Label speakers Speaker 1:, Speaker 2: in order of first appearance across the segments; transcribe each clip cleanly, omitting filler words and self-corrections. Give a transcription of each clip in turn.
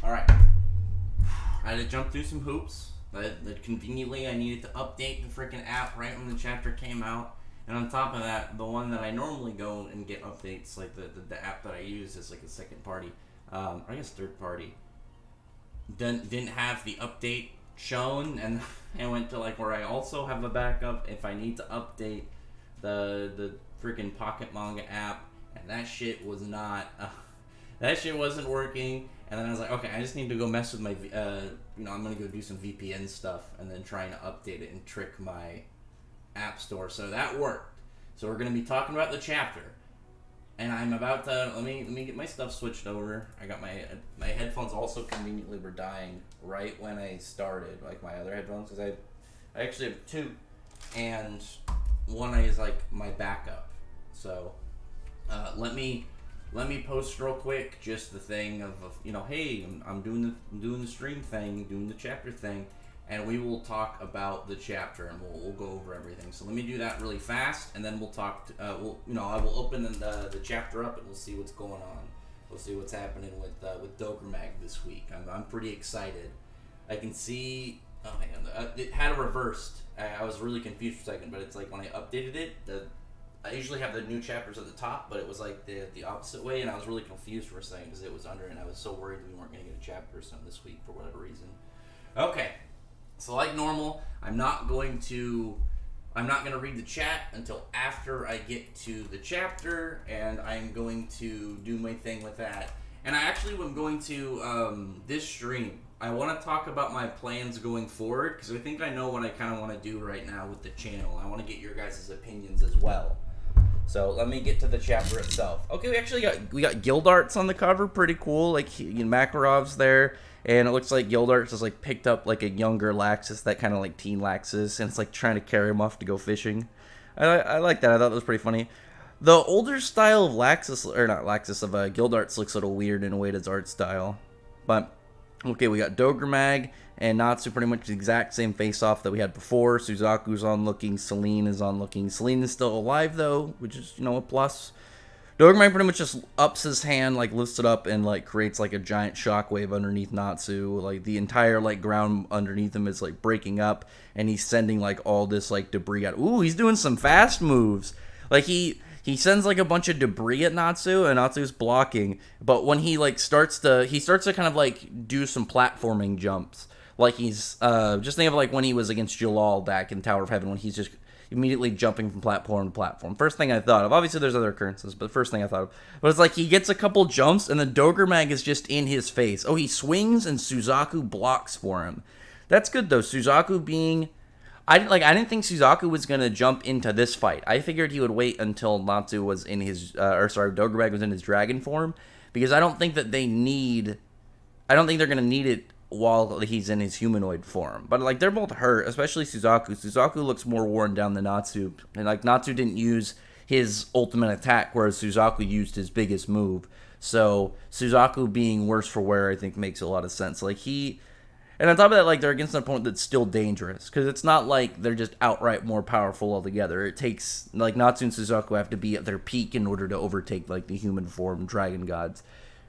Speaker 1: Alright. I had to jump through some hoops. That conveniently, I needed to update the freaking app right when the chapter came out. And on top of that, the one that I normally go and get updates, like the app that I use is like a second party, I guess third party, didn't have the update shown, and I went to like where I also have a backup if I need to update the freaking Pocket Manga app, and that shit was not, that shit wasn't working. And then I was like, okay, I just need to go mess with my, I'm gonna go do some VPN stuff, and then trying to update it and trick my app store. So that worked. So we're gonna be talking about the chapter, and I'm about to let me get my stuff switched over. I got my headphones also conveniently were dying right when I started, like my other headphones, because I actually have two, and one is like my backup. So let me post real quick just the thing of hey, I'm doing the stream thing, doing the chapter thing, and we will talk about the chapter, and we'll go over everything. So let me do that really fast, and then we'll talk. I will open the chapter up, and we'll see what's going on. We'll see what's happening with Dogramag this week. I'm pretty excited. I can see. Oh, hang on. It had a reversed. I was really confused for a second, but it's like when I updated it, I usually have the new chapters at the top, but it was like the opposite way, and I was really confused for a second because it was under, and I was so worried we weren't going to get a chapter or something this week for whatever reason. Okay, so like normal, I'm not going to read the chat until after I get to the chapter, and I'm going to do my thing with that. And I actually am going to, this stream, I want to talk about my plans going forward, because I think I know what I kind of want to do right now with the channel. I want to get your guys' opinions as well. So let me get to the chapter itself. Okay, we got Gildarts on the cover, pretty cool. Like Makarov's there, and it looks like Gildarts has like picked up like a younger Laxus, that kind of like teen Laxus, and it's like trying to carry him off to go fishing. I like that. I thought that was pretty funny. The older style of Laxus, or not Laxus, of Gildarts looks a little weird in a way to his art style. But okay, we got Dogramag and Natsu, pretty much the exact same face-off that we had before. Suzaku's on-looking, Celine is on-looking. Celine is still alive, though, which is, a plus. Dogramag pretty much just ups his hand, like, lifts it up and, like, creates, like, a giant shockwave underneath Natsu. Like, the entire, like, ground underneath him is, like, breaking up, and he's sending, like, all this, like, debris out. Ooh, he's doing some fast moves. Like, he sends, like, a bunch of debris at Natsu, and Natsu's blocking. But when he, like, starts to kind of, like, do some platforming jumps. Like, he's, just think of, like, when he was against Jellal back in Tower of Heaven, when he's just immediately jumping from platform to platform. First thing I thought of. Obviously, there's other occurrences, but the first thing I thought of. But it's like, he gets a couple jumps, and then Dogramag is just in his face. Oh, he swings, and Suzaku blocks for him. That's good, though. Suzaku being... I didn't think Suzaku was going to jump into this fight. I figured he would wait until Natsu was in his... Dogramag was in his dragon form, because I don't think that they need... I don't think they're going to need it while he's in his humanoid form. But, like, they're both hurt, especially Suzaku. Suzaku looks more worn down than Natsu. And, like, Natsu didn't use his ultimate attack, whereas Suzaku used his biggest move. So, Suzaku being worse for wear, I think, makes a lot of sense. Like, he... And on top of that, like, they're against an opponent that's still dangerous. Because it's not like they're just outright more powerful altogether. It takes... Like, Natsu and Suzaku have to be at their peak in order to overtake, like, the human form dragon gods.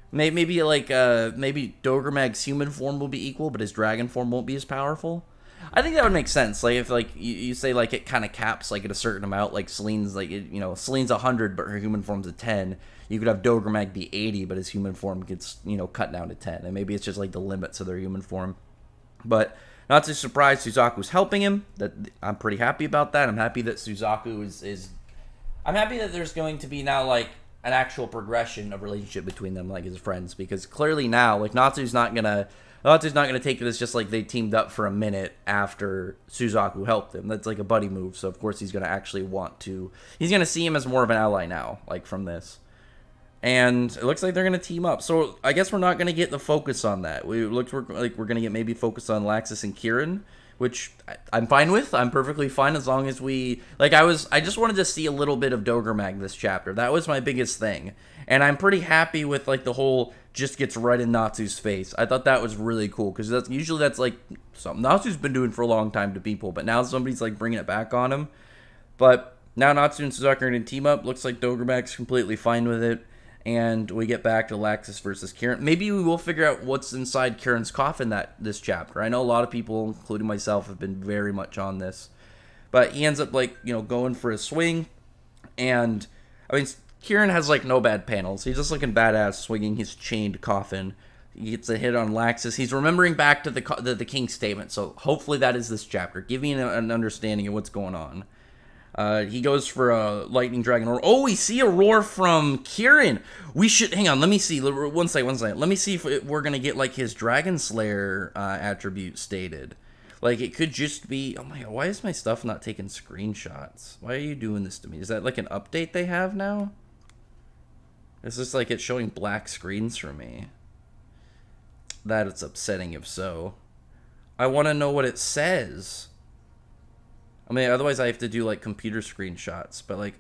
Speaker 1: Maybe Dogramag's human form will be equal, but his dragon form won't be as powerful. I think that would make sense. Like, if, like, you say, like, it kind of caps, like, at a certain amount. Like, Celine's, like, Celine's 100, but her human form's a 10. You could have Dogramag be 80, but his human form gets, cut down to 10. And maybe it's just, like, the limits of their human form. But not too surprised Suzaku's helping him. That I'm pretty happy about that. I'm happy that Suzaku is... I'm happy that there's going to be now, like, an actual progression of relationship between them, like, as friends, because clearly now, like, Natsu's not gonna take it as just like they teamed up for a minute after Suzaku helped him. That's like a buddy move, so of course he's gonna actually he's gonna see him as more of an ally now, like, from this. And it looks like they're gonna team up. So I guess we're not gonna get the focus on that. We're gonna get maybe focus on Laxus and Kirin, which I'm fine with. I'm perfectly fine as long as we... Like, I just wanted to see a little bit of Dogramag this chapter. That was my biggest thing. And I'm pretty happy with, like, the whole just gets right in Natsu's face. I thought that was really cool, because that's, like, something Natsu's been doing for a long time to people, but now somebody's, like, bringing it back on him. But now Natsu and Suzaku are going to team up. Looks like Dogramag's completely fine with it.
Speaker 2: and we get back to Laxus versus Kirin. Maybe we will figure out what's inside Kirin's coffin this chapter. I know a lot of people, including myself, have been very much on this. But he ends up, going for a swing. And, Kirin has, no bad panels. He's just looking badass swinging his chained coffin. He gets a hit on Laxus. He's remembering back to the King's statement. So hopefully that is this chapter. Give me an understanding of what's going on. He goes for a lightning dragon roar. Oh, we see a roar from Kirin. We should... Hang on, let me see. One second. Let me see if we're going to get, his Dragon Slayer attribute stated. It could just be... Oh my god, why is my stuff not taking screenshots? Why are you doing this to me? Is that, an update they have now? It's just, it's showing black screens for me. That it's upsetting if so. I want to know what it says. Otherwise I have to do, computer screenshots. But,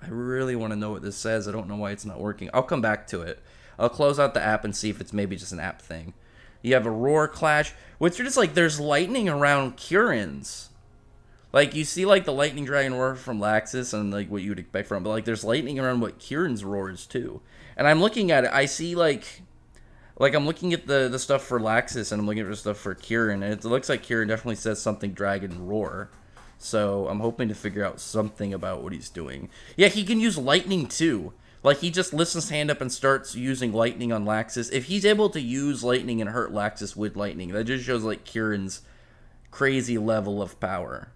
Speaker 2: I really want to know what this says. I don't know why it's not working. I'll come back to it. I'll close out the app and see if it's maybe just an app thing. You have a roar clash. Which are just, there's lightning around Kirin's. You see, the lightning dragon roar from Laxus and, what you would expect from. But, there's lightning around what Kirin's roars, too. And I'm looking at it. I see, I'm looking at the stuff for Laxus and I'm looking at the stuff for Kirin. And it looks like Kirin definitely says something dragon roar. So I'm hoping to figure out something about what he's doing. Yeah, he can use lightning too. He just lifts his hand up and starts using lightning on Laxus. If he's able to use lightning and hurt Laxus with lightning, that just shows Kirin's crazy level of power.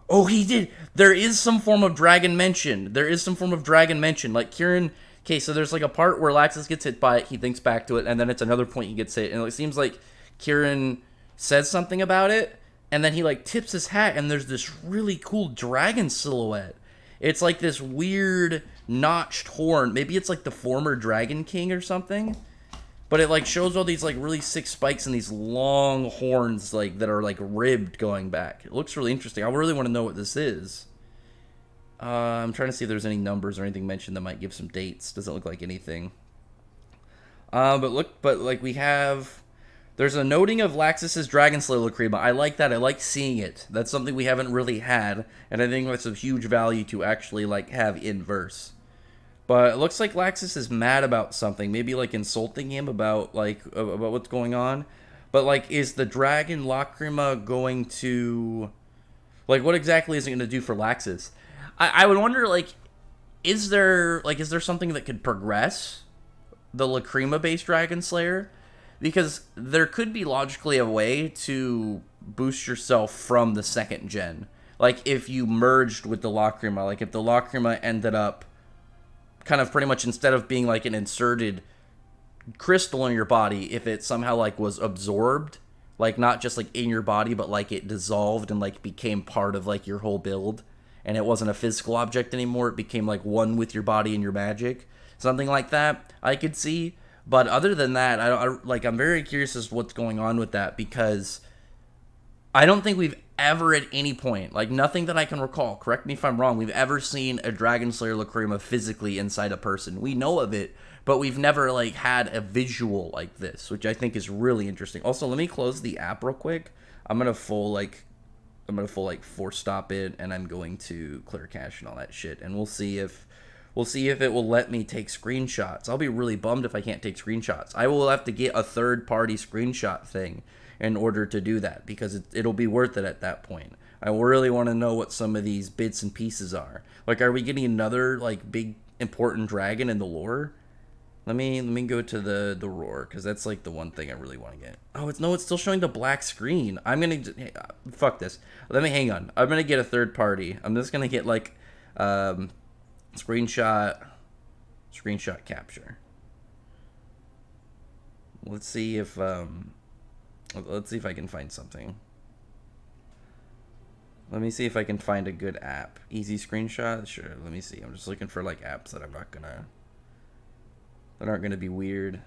Speaker 2: Oh, he did. There is some form of dragon mentioned. Kirin... Okay, so there's a part where Laxus gets hit by it, he thinks back to it, and then it's another point he gets hit. And it seems like Kirin says something about it. And then he, tips his hat, and there's this really cool dragon silhouette. It's, this weird notched horn. Maybe it's, the former Dragon King or something. But it, shows all these, really sick spikes and these long horns, that are, ribbed going back. It looks really interesting. I really want to know what this is. I'm trying to see if there's any numbers or anything mentioned that might give some dates. Doesn't look like anything. But we have... There's a noting of Laxus's Dragon Slayer Lacrima. I like that. I like seeing it. That's something we haven't really had, and I think that's of huge value to actually, have in verse. But it looks like Laxus is mad about something. Maybe, insulting him about what's going on. But, is the Dragon Lacrima going to... what exactly is it going to do for Laxus? I would wonder, is there something that could progress the Lacrima-based Dragon Slayer? Because there could be logically a way to boost yourself from the second gen. If you merged with the Lacrima. If the Lacrima ended up kind of pretty much instead of being an inserted crystal in your body, if it somehow was absorbed. Not just in your body, but it dissolved and became part of your whole build. And it wasn't a physical object anymore. It became one with your body and your magic. Something like that I could see. But other than that, I'm very curious as to what's going on with that, because I don't think we've ever at any point, nothing that I can recall, correct me if I'm wrong, we've ever seen a Dragon Slayer Lacrima physically inside a person. We know of it, but we've never had a visual like this, which I think is really interesting. Also, let me close the app real quick. I'm gonna full force stop it, and I'm going to clear cache and all that shit, and we'll see if it will let me take screenshots. I'll be really bummed if I can't take screenshots. I will have to get a third-party screenshot thing in order to do that, because it'll be worth it at that point. I really want to know what some of these bits and pieces are. Are we getting another, big, important dragon in the lore? Let me go to the roar, because that's, the one thing I really want to get. Oh, it's still showing the black screen. I'm going to... Hey, fuck this. Hang on. I'm going to get a third party. I'm just going to get, screenshot capture. Let's see if I can find something. Let me see if I can find a good app. Easy screenshot? Sure, let me see. I'm just looking for apps that aren't gonna be weird.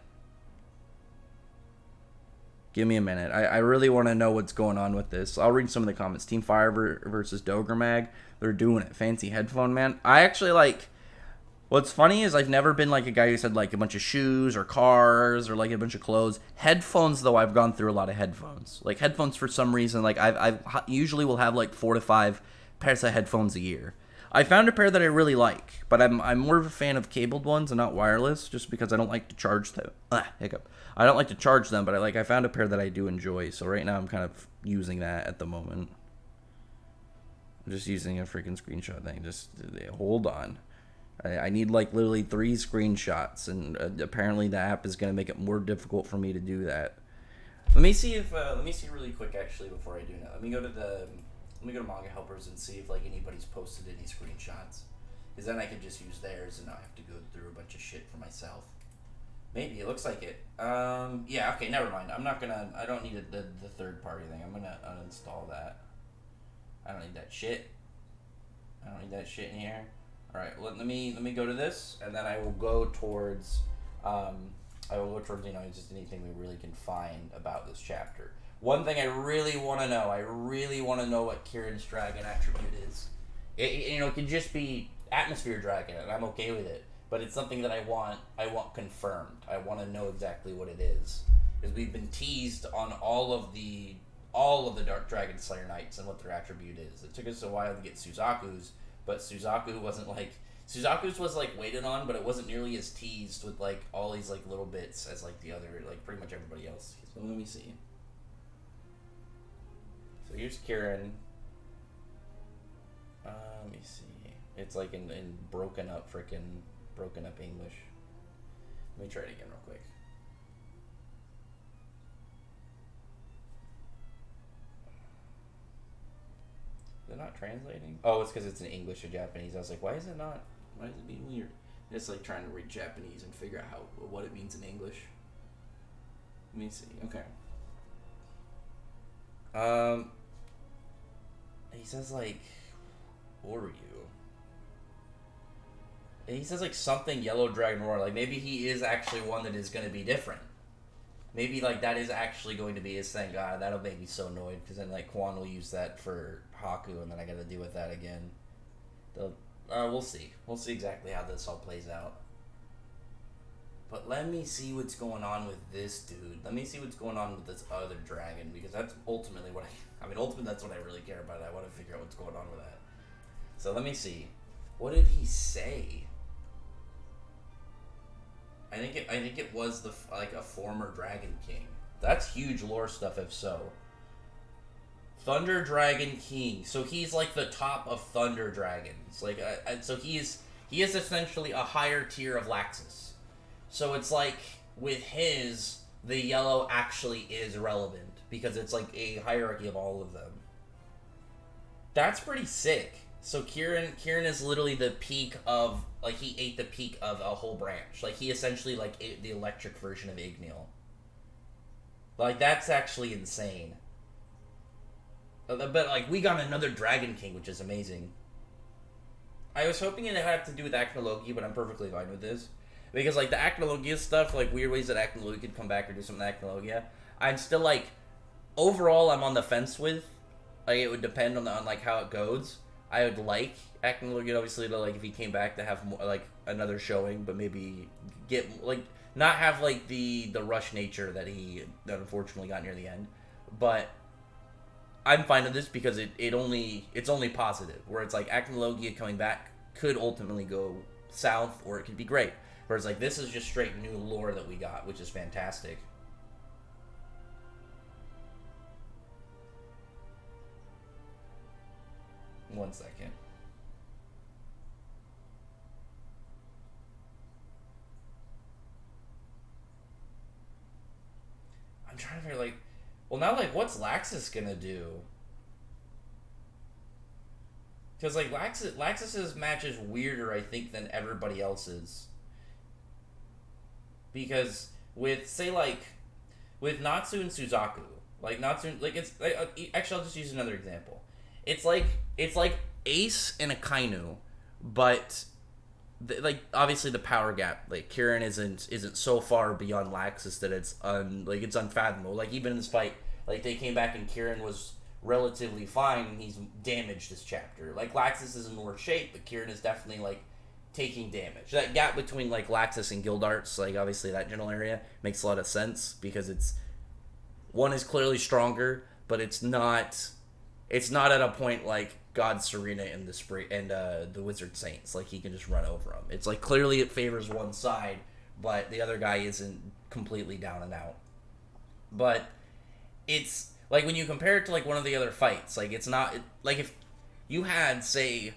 Speaker 2: Give me a minute. I really want to know what's going on with this. I'll read some of the comments. Team Fire versus Dogramag. They're doing it. Fancy headphone, man. I actually What's funny is I've never been a guy who said a bunch of shoes or cars or a bunch of clothes. Headphones, though, I've gone through a lot of headphones. Headphones for some reason, I usually will have 4 to 5 pairs of headphones a year. I found a pair that I really like, but I'm more of a fan of cabled ones and not wireless, just because I don't like to charge them. Hiccup. I don't like to charge them, but I found a pair that I do enjoy. So right now I'm kind of using that at the moment. I'm just using a freaking screenshot thing. Just hold on. I need like literally 3 screenshots, and apparently the app is gonna make it more difficult for me to do that. Let me see really quick actually before I do that. Let me go to Manga Helpers and see if like anybody's posted any screenshots, because then I could just use theirs and not have to go through a bunch of shit for myself. Maybe it looks like it. Yeah. Okay. Never mind. I don't need the third party thing. I'm gonna uninstall that. I don't need that shit. I don't need that shit in here. All right. Let me go to this, and then I will go towards just anything we really can find about this chapter. One thing I really want to know what Kirin's dragon attribute is. It can just be atmosphere dragon, and I'm okay with it. But it's something that I want confirmed. I want to know exactly what it is, because we've been teased on all of the Dark Dragon Slayer Knights and what their attribute is. It took us a while to get Suzaku's, but Suzaku's was like waited on, but it wasn't nearly as teased with like all these like little bits as like the other, like pretty much everybody else. So let me see. So here's Kirin. Let me see. It's like in broken up English. Let me try it again real quick. Is it not translating? Oh, it's because it's in English to Japanese. I was like, why is it being weird? It's like trying to read Japanese and figure out what it means in English. Let me see. Okay. He says like, Oryu. And he says like something Yellow Dragon Roar. Like maybe he is actually one that is going to be different. Maybe like that is actually going to be his thing. God, that'll make me so annoyed, because then like Quan will use that for Haku, and then I got to deal with that again. We'll see. We'll see exactly how this all plays out. But let me see what's going on with this dude. Let me see what's going on with this other dragon, because that's ultimately ultimately that's what I really care about. I want to figure out what's going on with that. So let me see. What did he say? I think it was a former Dragon King. That's huge lore stuff if so. Thunder Dragon King. So he's like the top of Thunder Dragons. So he is essentially a higher tier of Laxus. So it's like with the yellow actually is relevant, because it's like a hierarchy of all of them. That's pretty sick. So Kirin is literally the peak of, like, he ate the peak of a whole branch. Like, he essentially, like, ate the electric version of Igneel. Like, that's actually insane. But, like, we got another Dragon King, which is amazing. I was hoping it had to do with Acnologia, but I'm perfectly fine with this. Because, like, the Acnologia stuff, like, weird ways that Acnologia could come back or do something with Acnologia, I'm still, like, overall, I'm on the fence with. Like, it would depend on like, how it goes. I would like Acnologia, obviously, to, like, if he came back, to have more, like, another showing, but maybe get, like, not have, like, the rush nature that unfortunately got near the end. But I'm fine with this, because it's only positive, where it's like Acnologia coming back could ultimately go south, or it could be great. Whereas, like, this is just straight new lore that we got, which is fantastic. One second. I'm trying to figure, like, well, now, like, what's Laxus gonna do? Because, like, Laxus's match is weirder, I think, than everybody else's. Because with, say, like, with Natsu and Suzaku, like, Natsu, like, it's, actually, I'll just use another example. It's like Ace and Akainu, but like, obviously the power gap, like, Kirin isn't so far beyond Laxus that it's unfathomable. Like, even in this fight, like, they came back and Kirin was relatively fine, and he's damaged this chapter. Like, Laxus is in worse shape, but Kirin is definitely, like, taking damage. That gap between, like, Laxus and Gildarts, like, obviously that general area makes a lot of sense, because one is clearly stronger, but it's not it's not at a point like God Serena and the Wizard Saints. Like, he can just run over them. It's like, clearly it favors one side, but the other guy isn't completely down and out. But it's like, when you compare it to like one of the other fights, like, it's not like if you had, say,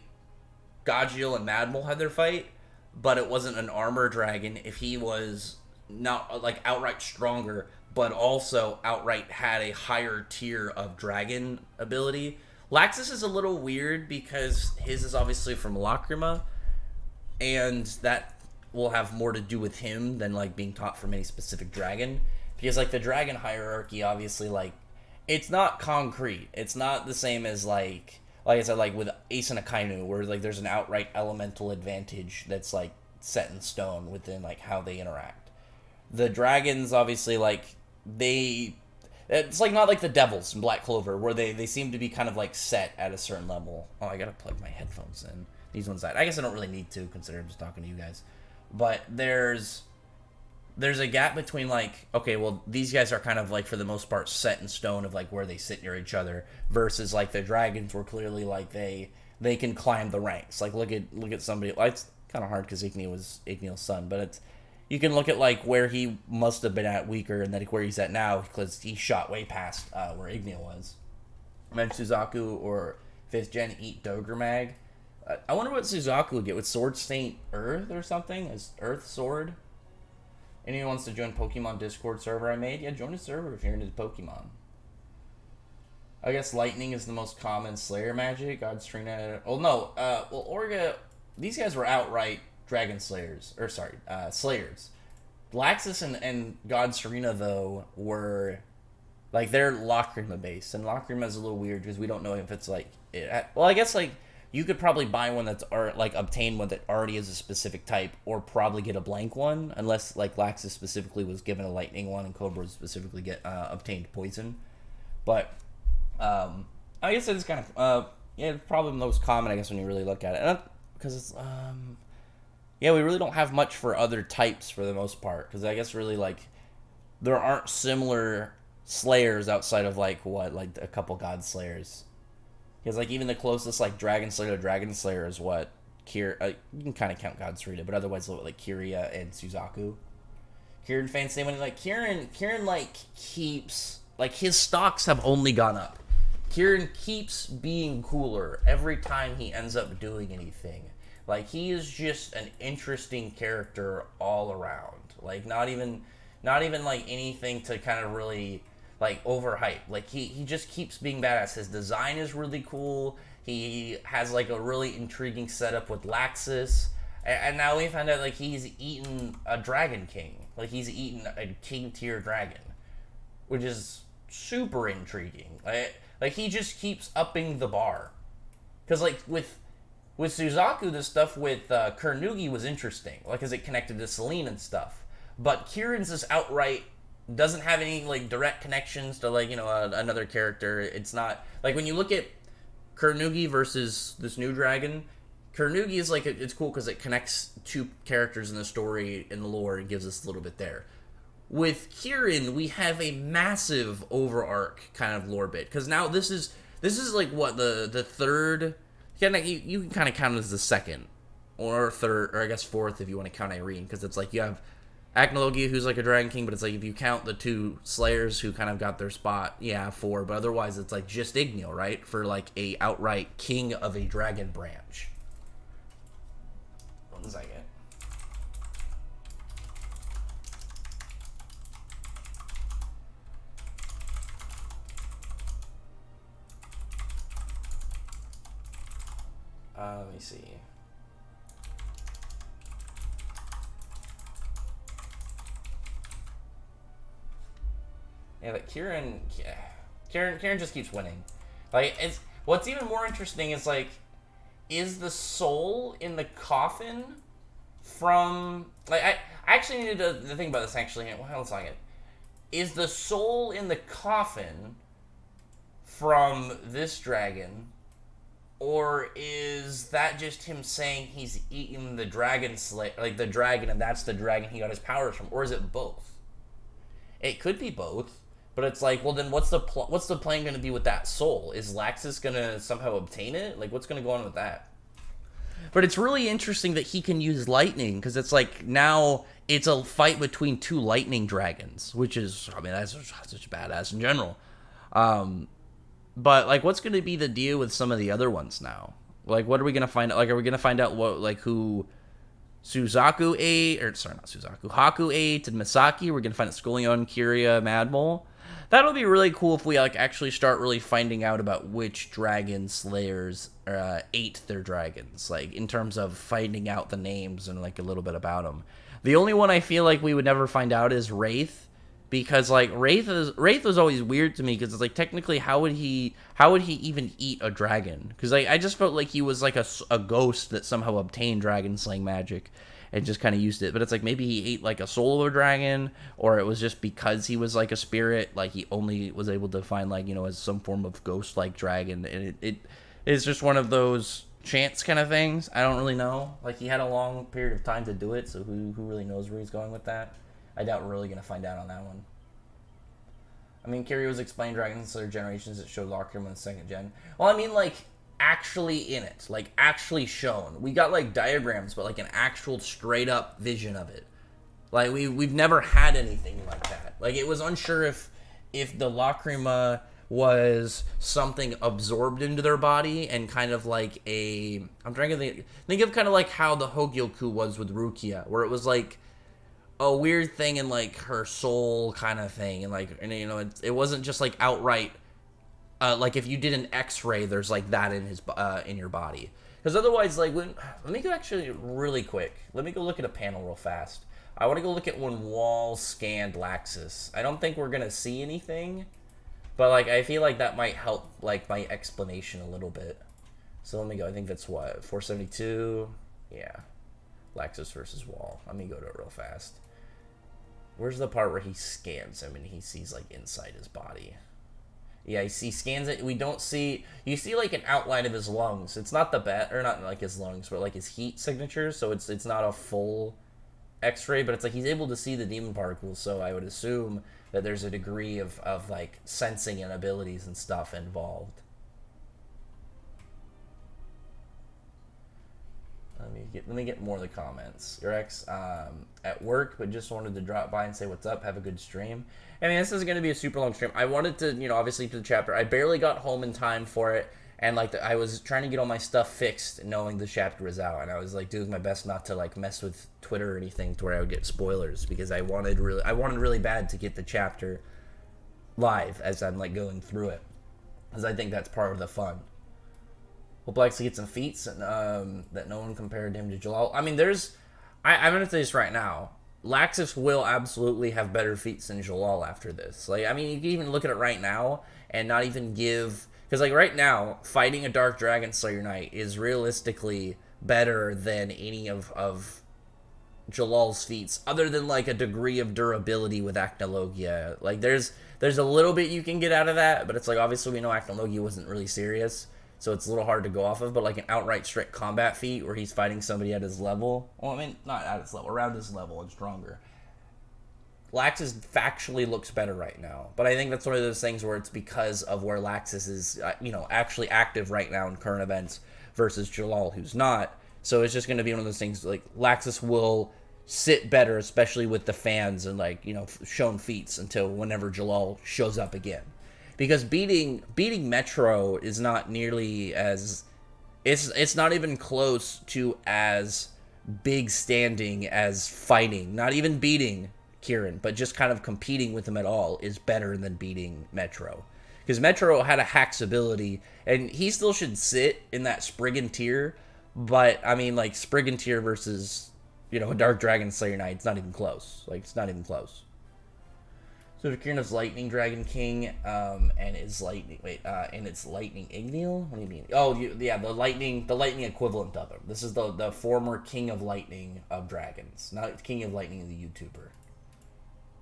Speaker 2: Gajil and Madmol had their fight, but it wasn't an armor dragon. If he was not like outright stronger, but also outright had a higher tier of dragon ability. Laxus is a little weird because his is obviously from Lacrima, and that will have more to do with him than like being taught from any specific dragon. Because like the dragon hierarchy, obviously, like, it's not concrete. It's not the same as like I said, like with Ace and Akainu, where like there's an outright elemental advantage that's like set in stone within like how they interact. The dragons, obviously, like, it's like not like the devils in Black Clover, where they seem to be kind of like set at a certain level. Oh, I gotta plug my headphones in. These ones I guess I don't really need to, consider I'm just talking to you guys. But there's a gap between like, okay, well, these guys are kind of like, for the most part, set in stone of like where they sit near each other, versus like the dragons were clearly like they can climb the ranks. Like, look at somebody. Well, it's kind of hard because Igni was Igniel's son, but you can look at like where he must have been at weaker, and then where he's at now, because he shot way past where Igniel was. And Suzaku or 5th Gen eat Dogramag. I wonder what Suzaku would get. Would Sword Saint Earth or something? Is Earth Sword? Anyone wants to join Pokemon Discord server I made? Yeah, join the server if you're into Pokemon. I guess Lightning is the most common Slayer magic. God's Trina. Oh no. Well, Orga. These guys were outright Dragon Slayers. Or sorry, Slayers. Laxus and God Serena, though, were like, they're Lacrima based, and Lacrima is a little weird because we don't know if it's like well, I guess like you could probably buy one that's like obtain one that already is a specific type, or probably get a blank one, unless like Laxus specifically was given a lightning one and Cobra specifically obtained poison. But I guess it's kind of yeah, probably the most common, I guess, when you really look at it, because it's yeah, we really don't have much for other types for the most part, because I guess really like there aren't similar Slayers outside of like a couple God Slayers. Because like even the closest like Dragon Slayer to Dragon Slayer is what you can kind of count God Sarita, but otherwise like Kiria and Suzaku. Kirin fans say when like Kirin like keeps like his stocks have only gone up. Kirin keeps being cooler every time he ends up doing anything. Like, he is just an interesting character all around. Like, not even like anything to kind of really like overhype. Like, he just keeps being badass. His design is really cool. He has like a really intriguing setup with Laxus. And now we find out like he's eaten a Dragon King. Like, he's eaten a king tier dragon, which is super intriguing. Like he just keeps upping the bar. Cause like with Suzaku, the stuff with Kurnugi was interesting, like as it connected to Celine and stuff. But Kirin's just outright doesn't have any like direct connections to like, you know, another character. It's not like when you look at Kurnugi versus this new dragon. Kurnugi is like it's cool because it connects two characters in the story in the lore and gives us a little bit there. With Kirin, we have a massive overarch kind of lore bit, because now this is like what the third. You can kind of count it as the second or third, or I guess fourth if you want to count Irene, because it's like you have Acnologia, who's like a Dragon King, but it's like if you count the two Slayers who kind of got their spot, yeah, four. But otherwise, it's like just Igniel, right, for like a outright king of a dragon branch. 1 second. Let me see. Yeah, but Kirin just keeps winning. Like, it's what's even more interesting is like, is the soul in the coffin from like I actually needed to think about this actually. Hold on a second. Is the soul in the coffin from this dragon? Or is that just him saying he's eaten the dragon like the dragon, and that's the dragon he got his powers from? Or is it both? It could be both, But it's like, well, then what's the plan going to be with that soul? Is Laxus going to somehow obtain it? Like, what's going to go on with that? But it's really interesting that he can use lightning, because it's like now it's a fight between two lightning dragons, which is, I mean, that's such badass in general. But like, what's going to be the deal with some of the other ones now? Like, what are we going to find out? Like, are we going to find out what, like, who Suzaku ate, or sorry, not Suzaku, Haku ate, and Misaki? We're going to find out Skullion, Kiria, Madmole. That'll be really cool if we like actually start really finding out about which dragon slayers ate their dragons, like in terms of finding out the names and like a little bit about them. The only one I feel like we would never find out is Wraith, because like Wraith was always weird to me, because it's like technically how would he even eat a dragon? Because like I just felt like he was like a ghost that somehow obtained dragon slaying magic and just kind of used it. But it's like maybe he ate like a soul of a dragon, or it was just because he was like a spirit, like he only was able to find like, you know, as some form of ghost like dragon, and it is just one of those chance kind of things. I don't really know. Like, he had a long period of time to do it, so who really knows where he's going with that? I doubt we're really gonna find out on that one. I mean, Kiri was explaining dragons to their generations that showed Laxus in the second gen. Well, I mean, like, actually in it, like actually shown. We got like diagrams, but like an actual straight up vision of it. Like we've never had anything like that. Like, it was unsure if the Lacrima was something absorbed into their body and kind of like I'm trying to think of kind of like how the Hogyoku was with Rukia, where it was like a weird thing in like her soul kind of thing, and like, and you know, it wasn't just like outright. Like if you did an X-ray, there's like that in your body. Because otherwise, like let me go actually really quick. Let me go look at a panel real fast. I want to go look at when Wall scanned Laxus. I don't think we're gonna see anything, but like I feel like that might help like my explanation a little bit. So let me go. I think that's what 472. Yeah, Laxus versus Wall. Let me go to it real fast. Where's the part where he scans him and he sees like inside his body? Yeah, he scans it. We don't see... You see, like, an outline of his lungs. It's not the or not, like, his lungs, but, like, his heat signature. So it's not a full X-ray, but it's, like, he's able to see the demon particles. So I would assume that there's a degree of like, sensing and abilities and stuff involved. Let me get more of the comments. Your ex at work, but just wanted to drop by and say what's up. Have a good stream. I mean, this is going to be a super long stream. I wanted to, you know, obviously to the chapter. I barely got home in time for it, and like I was trying to get all my stuff fixed, knowing the chapter was out, and I was like doing my best not to like mess with Twitter or anything to where I would get spoilers, because I wanted really bad to get the chapter live as I'm like going through it, because I think that's part of the fun. Hope Laxus get some feats that no one compared him to Jellal. I mean, I'm going to say this right now. Laxus will absolutely have better feats than Jellal after this. Like, I mean, you can even look at it right now and not even give... Because, like, right now, fighting a Dark Dragon Slayer Knight is realistically better than any of Jellal's feats, other than, like, a degree of durability with Acnologia. Like, there's a little bit you can get out of that, but it's like, obviously we know Acnologia wasn't really serious. So it's a little hard to go off of, but like an outright strict combat feat where he's fighting somebody at his level. Well, I mean, not at his level, around his level and stronger. Laxus factually looks better right now. But I think that's one of those things where it's because of where Laxus is, you know, actually active right now in current events versus Jellal, who's not. So it's just going to be one of those things, like, Laxus will sit better, especially with the fans and, like, you know, shown feats until whenever Jellal shows up again. Because beating Metro is not nearly as... It's not even close to as big standing as fighting. Not even beating Kirin, but just kind of competing with him at all is better than beating Metro. Because Metro had a Hack's ability, and he still should sit in that Spriggan tier, but, I mean, like, Spriggan tier versus, you know, a Dark Dragon Slayer Knight, it's not even close. Like, it's not even close. So Kirin is Lightning Dragon King, and it's Lightning. And it's Lightning Igneal. What do you mean? Oh, yeah, the lightning equivalent of him. This is the former King of Lightning of Dragons, not King of Lightning, the YouTuber.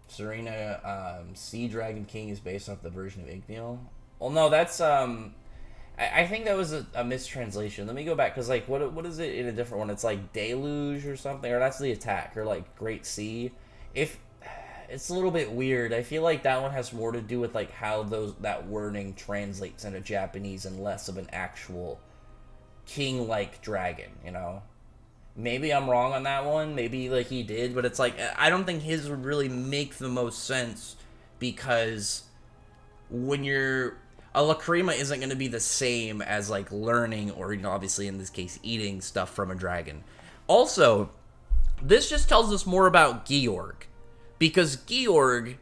Speaker 2: Serena, Sea Dragon King is based off the version of Igneal. Well, no, that's I think that was a mistranslation. Let me go back, because like what is it in a different one? It's like Deluge or something, or that's the attack, or like Great Sea. it's a little bit weird. I feel like that one has more to do with like how that wording translates into Japanese and less of an actual king-like dragon, you know? Maybe I'm wrong on that one. Maybe like he did, but it's like I don't think his would really make the most sense because when you're a lacrima isn't going to be the same as like learning or, you know, obviously in this case eating stuff from a dragon. Also, this just tells us more about Georg, because Georg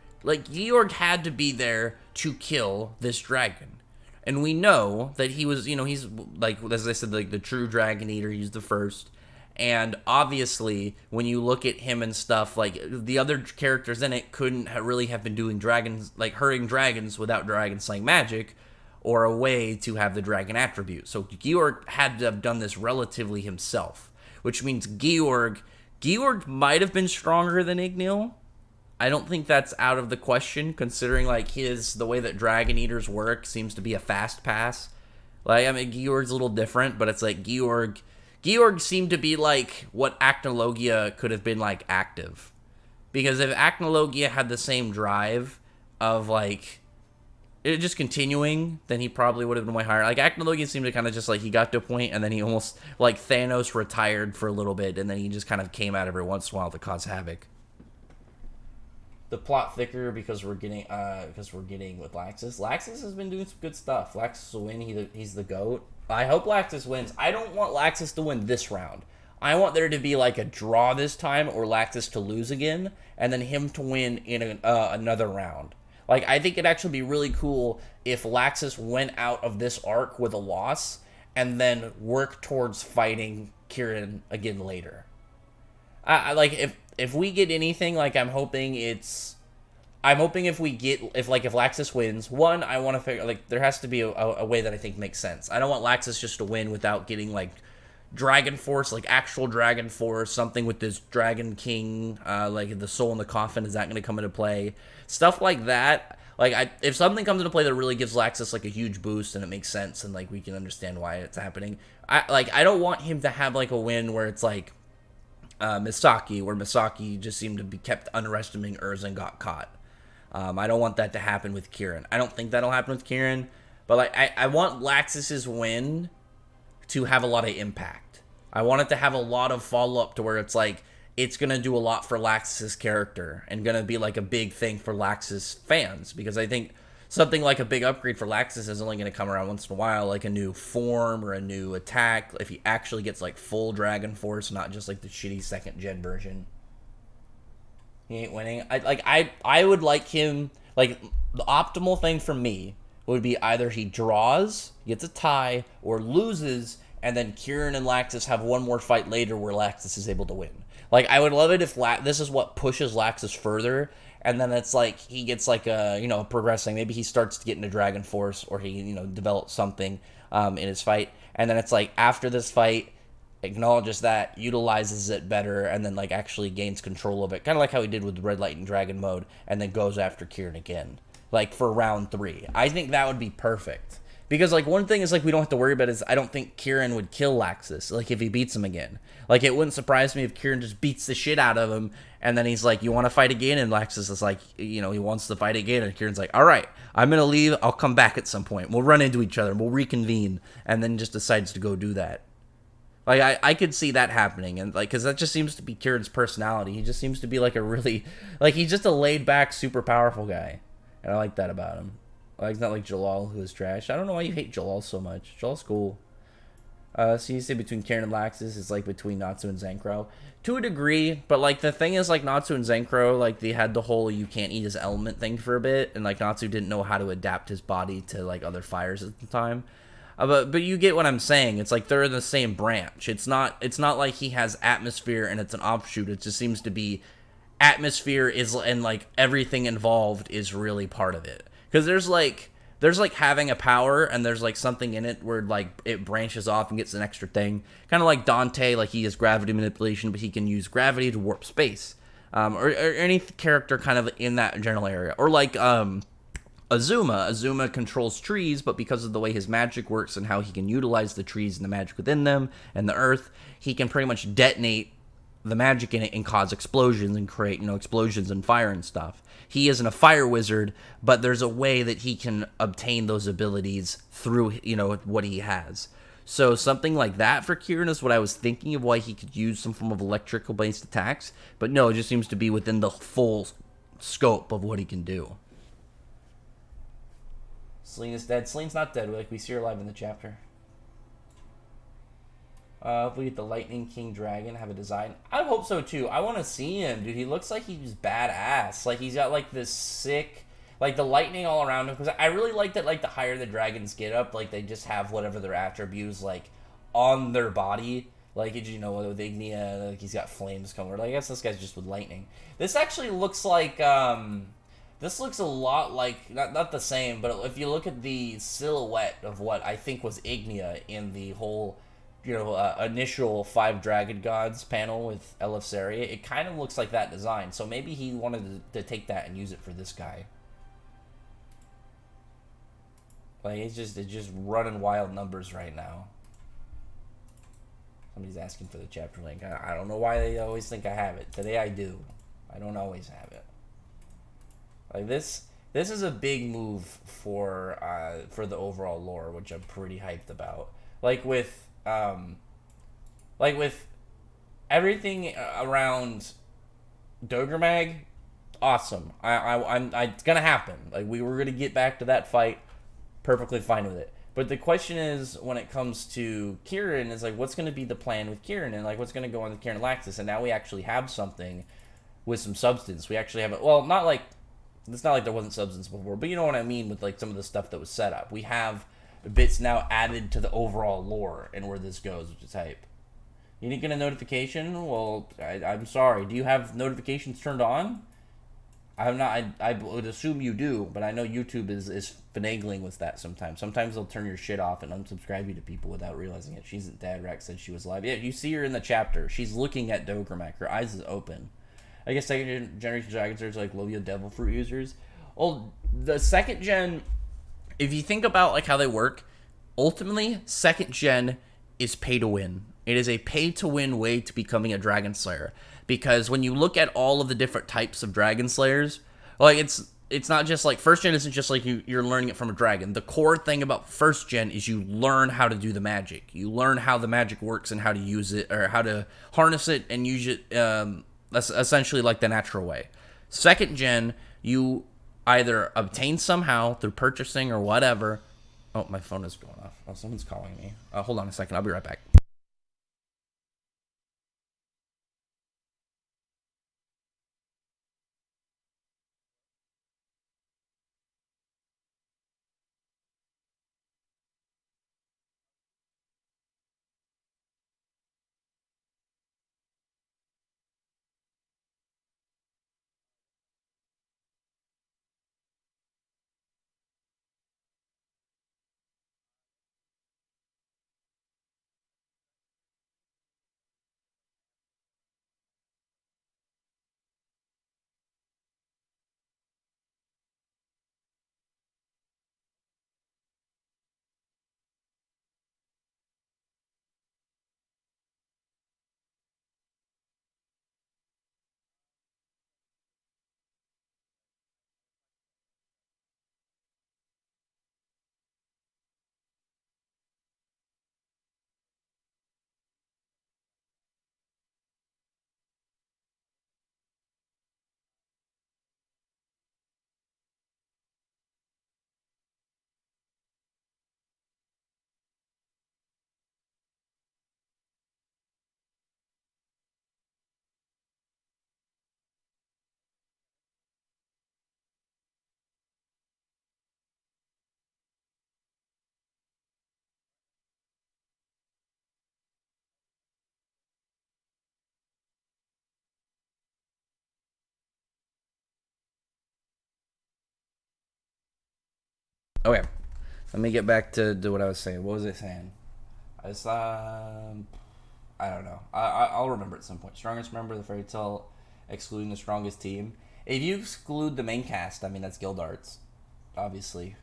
Speaker 2: had to be there to kill this dragon. And we know that he was, you know, he's like, as I said, like the true dragon eater. He's the first. And obviously, when you look at him and stuff, like, the other characters in it couldn't really have been doing dragons, like, hurting dragons without dragon slaying magic, or a way to have the dragon attribute. So Georg had to have done this relatively himself, which means Georg might have been stronger than Ignil. I don't think that's out of the question, considering, like, the way that dragon eaters work seems to be a fast pass. Like, I mean, Georg's a little different, but it's like Georg seemed to be like what Acnologia could have been like active. Because if Acnologia had the same drive of like it just continuing, then he probably would have been way higher. Like Acnologia seemed to kind of just like he got to a point and then he almost like Thanos retired for a little bit and then he just kind of came out every once in a while to cause havoc. The plot thicker because we're getting with Laxus. Laxus has been doing some good stuff. Laxus will win. He's the GOAT. I hope Laxus wins. I don't want Laxus to win this round. I want there to be like a draw this time or Laxus to lose again and then him to win in another round. Like, I think it'd actually be really cool if Laxus went out of this arc with a loss and then worked towards fighting Kirin again later. I like, if we get anything, like, I'm hoping if Laxus wins, one, I want to figure, like, there has to be a way that I think makes sense. I don't want Laxus just to win without getting, like, Dragon Force, like, actual Dragon Force, something with this Dragon King, like, the soul in the coffin, is that going to come into play? Stuff like that. Like, if something comes into play that really gives Laxus, like, a huge boost and it makes sense and, like, we can understand why it's happening. I don't want him to have, like, a win where it's, like, Misaki, where Misaki just seemed to be kept underestimating Urza and got caught. I don't want that to happen with Kirin. I don't think that'll happen with Kirin, but like I want Laxus's win to have a lot of impact. I want it to have a lot of follow-up to where it's like it's going to do a lot for Laxus's character and going to be like a big thing for Laxus fans, because I think something like a big upgrade for Laxus is only going to come around once in a while, like a new form or a new attack, if he actually gets like full Dragon Force, not just like the shitty second gen version. He ain't winning. I would like him, like, the optimal thing for me would be either he draws, gets a tie, or loses, and then Kirin and Laxus have one more fight later where Laxus is able to win. Like, I would love it if this is what pushes Laxus further, and then it's like he gets like a, you know, progressing. Maybe he starts to get into Dragon Force, or he, you know, develops something in his fight, and then it's like after this fight, acknowledges that, utilizes it better, and then like actually gains control of it, kind of like how he did with Red Light and Dragon mode, and then goes after Kirin again, like for round 3. I think that would be perfect, because like one thing is like we don't have to worry about is I don't think Kirin would kill Laxus, like if he beats him again. Like it wouldn't surprise me if Kirin just beats the shit out of him, and then he's like, you want to fight again? And Laxus is like, you know, he wants to fight again, and Kirin's like, all right, I'm gonna leave, I'll come back at some point, we'll run into each other, we'll reconvene, and then just decides to go do that. Like, I could see that happening, and like, because that just seems to be Kirin's personality. He just seems to be like a really, like, he's just a laid-back, super powerful guy, and I like that about him. Like, he's not like Jellal, who is trash. I don't know why you hate Jellal so much. Jellal's cool. So you say between Kirin and Laxus is like between Natsu and Zenkro. To a degree, but like the thing is like Natsu and Zenkro, like they had the whole you can't eat his element thing for a bit, and like Natsu didn't know how to adapt his body to like other fires at the time. But you get what I'm saying. It's like they're in the same branch. It's not like he has atmosphere and it's an offshoot. It just seems to be atmosphere is, and like everything involved is really part of it. Because there's like having a power and there's like something in it where like it branches off and gets an extra thing. Kind of like Dante, like he has gravity manipulation, but he can use gravity to warp space. Or any character kind of in that general area. Or like Azuma controls trees, but because of the way his magic works and how he can utilize the trees and the magic within them and the earth, he can pretty much detonate the magic in it and cause explosions and create, explosions and fire and stuff. He isn't a fire wizard, but there's a way that he can obtain those abilities through, what he has. So something like that for Kirin is what I was thinking of, why he could use some form of electrical based attacks. But no, it just seems to be within the full scope of what he can do. Selene is dead. Selene's not dead. We see her alive in the chapter. If we get the Lightning King Dragon, have a design. I hope so too. I want to see him, dude. He looks like he's badass. Like he's got like this sick, like the lightning all around him. Because I really like that. Like the higher the dragons get up, like they just have whatever their attributes like on their body. Like with Ignia, like he's got flames coming. Like I guess this guy's just with lightning. This actually looks like this looks a lot like not the same, but if you look at the silhouette of what I think was Ignia in the whole initial 5 Dragon Gods panel with Eleftheria, it kind of looks like that design. So maybe he wanted to take that and use it for this guy. Like it's just running wild numbers right now. Somebody's asking for the chapter link. I don't know why they always think I have it. Today I do. I don't always have it. Like this is a big move for the overall lore, which I'm pretty hyped about. Like with everything around Dogramag, awesome. It's gonna happen. Like we were gonna get back to that fight, perfectly fine with it. But the question is, when it comes to Kirin, is like, what's gonna be the plan with Kirin, and like what's gonna go on with Kirin Laxus? And now we actually have something with some substance. We actually have it. Well, not like it's not like there wasn't substance before, but you know what I mean with like some of the stuff that was set up. We have bits now added to the overall lore and where this goes, which is hype. You didn't get a notification? Well, I'm sorry. Do you have notifications turned on? I'm not. I would assume you do, but I know YouTube is finagling with that sometimes. Sometimes they'll turn your shit off and unsubscribe you to people without realizing it. She's Dad Rex said she was live. Yeah, you see her in the chapter. She's looking at Dogramag. Her eyes is open. I guess second generation dragons are like Lovia Devil Fruit users. Well, the second gen, if you think about like how they work, ultimately second gen is pay to win. It is a pay to win way to becoming a Dragon Slayer, because when you look at all of the different types of Dragon Slayers, like it's not just like first gen isn't just like you're learning it from a dragon. The core thing about first gen is you learn how to do the magic. You learn how the magic works and how to use it, or how to harness it and use it. That's essentially like the natural way. Second gen, you either obtain somehow through purchasing or whatever. Oh, my phone is going off. Oh, someone's calling me. Hold on a second. I'll be right back. Okay, let me get back to what I was saying. What was I saying? I don't know. I'll remember at some point. Strongest member of the fairy tale, excluding the strongest team. If you exclude the main cast, I mean that's Gildarts, obviously.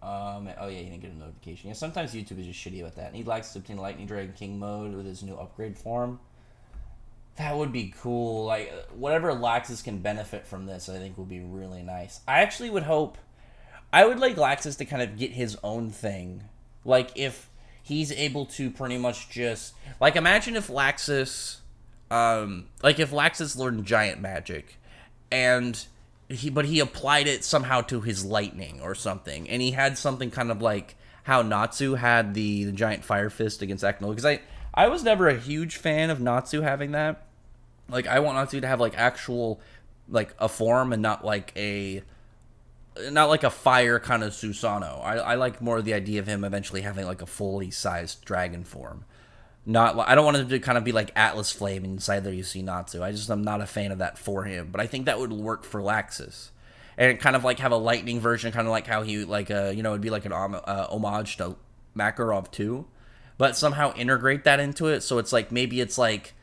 Speaker 2: Oh yeah, you didn't get a notification. Yeah, sometimes YouTube is just shitty with that. He likes to obtain Lightning Dragon King mode with his new upgrade form. That would be cool. Like, whatever Laxus can benefit from this, I think would be really nice. I actually would hope... I would like Laxus to kind of get his own thing. Like, if he's able to pretty much just... Like, imagine if Laxus... if Laxus learned giant magic, and... But he applied it somehow to his lightning or something. And he had something kind of like how Natsu had the giant fire fist against Akinola. Because I was never a huge fan of Natsu having that. Like, I want Natsu to have, like, actual, like, a form and not like a fire kind of Susanoo. I like more the idea of him eventually having, like, a fully sized dragon form. I don't want him to kind of be like Atlas Flame inside there you see Natsu. I'm not a fan of that for him. But I think that would work for Laxus. And kind of like have a lightning version, kind of like how he, like, it'd be like an homage to Makarov too. But somehow integrate that into it. So it's like, maybe it's like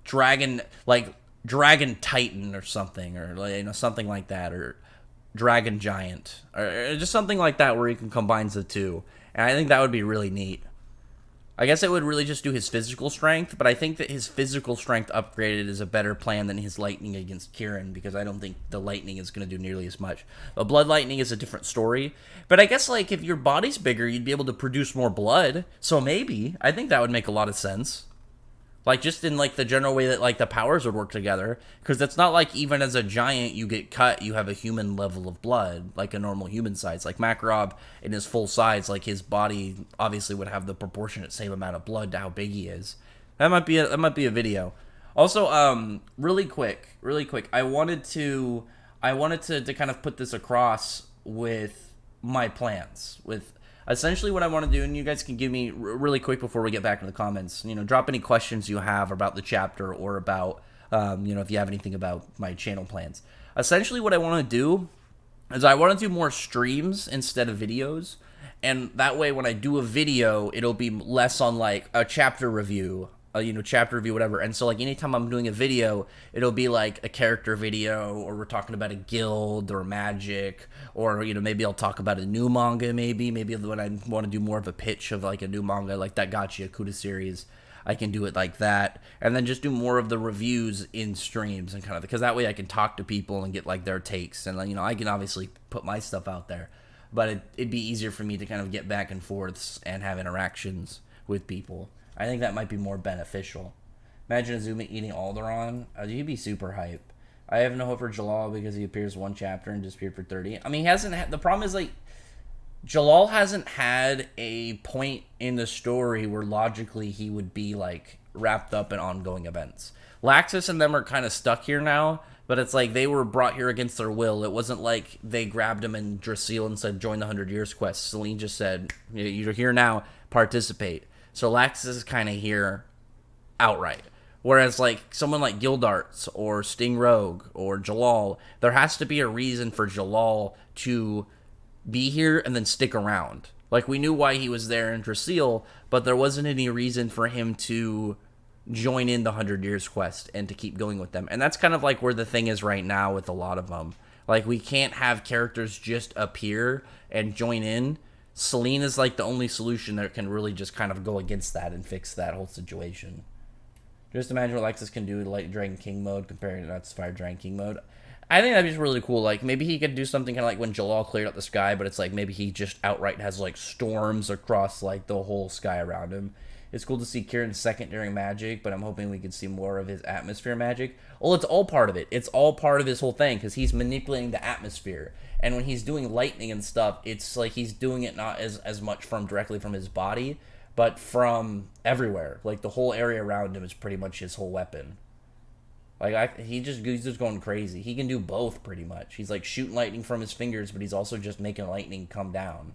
Speaker 2: Dragon Titan or something. Or, like, something like that. Or Dragon Giant. Or just something like that where he can combine the two. And I think that would be really neat. I guess it would really just do his physical strength, but I think that his physical strength upgraded is a better plan than his lightning against Kirin, because I don't think the lightning is going to do nearly as much. The blood lightning is a different story, but I guess, like, if your body's bigger, you'd be able to produce more blood, so maybe. I think that would make a lot of sense. Like, just in, like, the general way that, like, the powers would work together. Because it's not like even as a giant you get cut, you have a human level of blood. Like a normal human size. Like, Makarov, in his full size, like, his body obviously would have the proportionate same amount of blood to how big he is. That might be a video. Also, really quick. I wanted to kind of put this across with my plans. With... Essentially what I want to do, and you guys can give me really quick before we get back in the comments, drop any questions you have about the chapter or about, if you have anything about my channel plans. Essentially what I want to do is I want to do more streams instead of videos, and that way when I do a video, it'll be less on, like, a chapter review, whatever. And so, like, anytime I'm doing a video, it'll be like a character video, or we're talking about a guild or magic, or, maybe I'll talk about a new manga, maybe when I want to do more of a pitch of, like, a new manga, like that Gachi Akuta series, I can do it like that, and then just do more of the reviews in streams, and kind of, because that way I can talk to people and get, like, their takes, and, I can obviously put my stuff out there, but it'd be easier for me to kind of get back and forths and have interactions with people. I think that might be more beneficial. Imagine Azumi eating Alderaan. He'd be super hype. I have no hope for Jellal because he appears one chapter and disappeared for 30. I mean, he hasn't had... The problem is, like, Jellal hasn't had a point in the story where logically he would be, like, wrapped up in ongoing events. Laxus and them are kind of stuck here now, but it's like they were brought here against their will. It wasn't like they grabbed him in Drasil and said, join the 100 Years Quest. Celine just said, you're here now, participate. So Laxus is kind of here outright. Whereas, like, someone like Gildarts or Sting Rogue or Jellal, there has to be a reason for Jellal to be here and then stick around. Like, we knew why he was there in Drasil, but there wasn't any reason for him to join in the 100 Years Quest and to keep going with them. And that's kind of like where the thing is right now with a lot of them. Like, we can't have characters just appear and join in. Celine is, like, the only solution that can really just kind of go against that and fix that whole situation. Just imagine what Laxus can do to Light Dragon King mode compared to Natsu's Fire Dragon King mode. I think that'd be really cool. Like, maybe he could do something kind of like when Jellal cleared up the sky, but it's like maybe he just outright has, like, storms across, like, the whole sky around him. It's cool to see Kirin's secondary magic, but I'm hoping we can see more of his atmosphere magic. Well, it's all part of it. It's all part of his whole thing, because he's manipulating the atmosphere. And when he's doing lightning and stuff, it's like he's doing it not as much from directly from his body, but from everywhere. Like, the whole area around him is pretty much his whole weapon. Like, he's just going crazy. He can do both, pretty much. He's, like, shooting lightning from his fingers, but he's also just making lightning come down.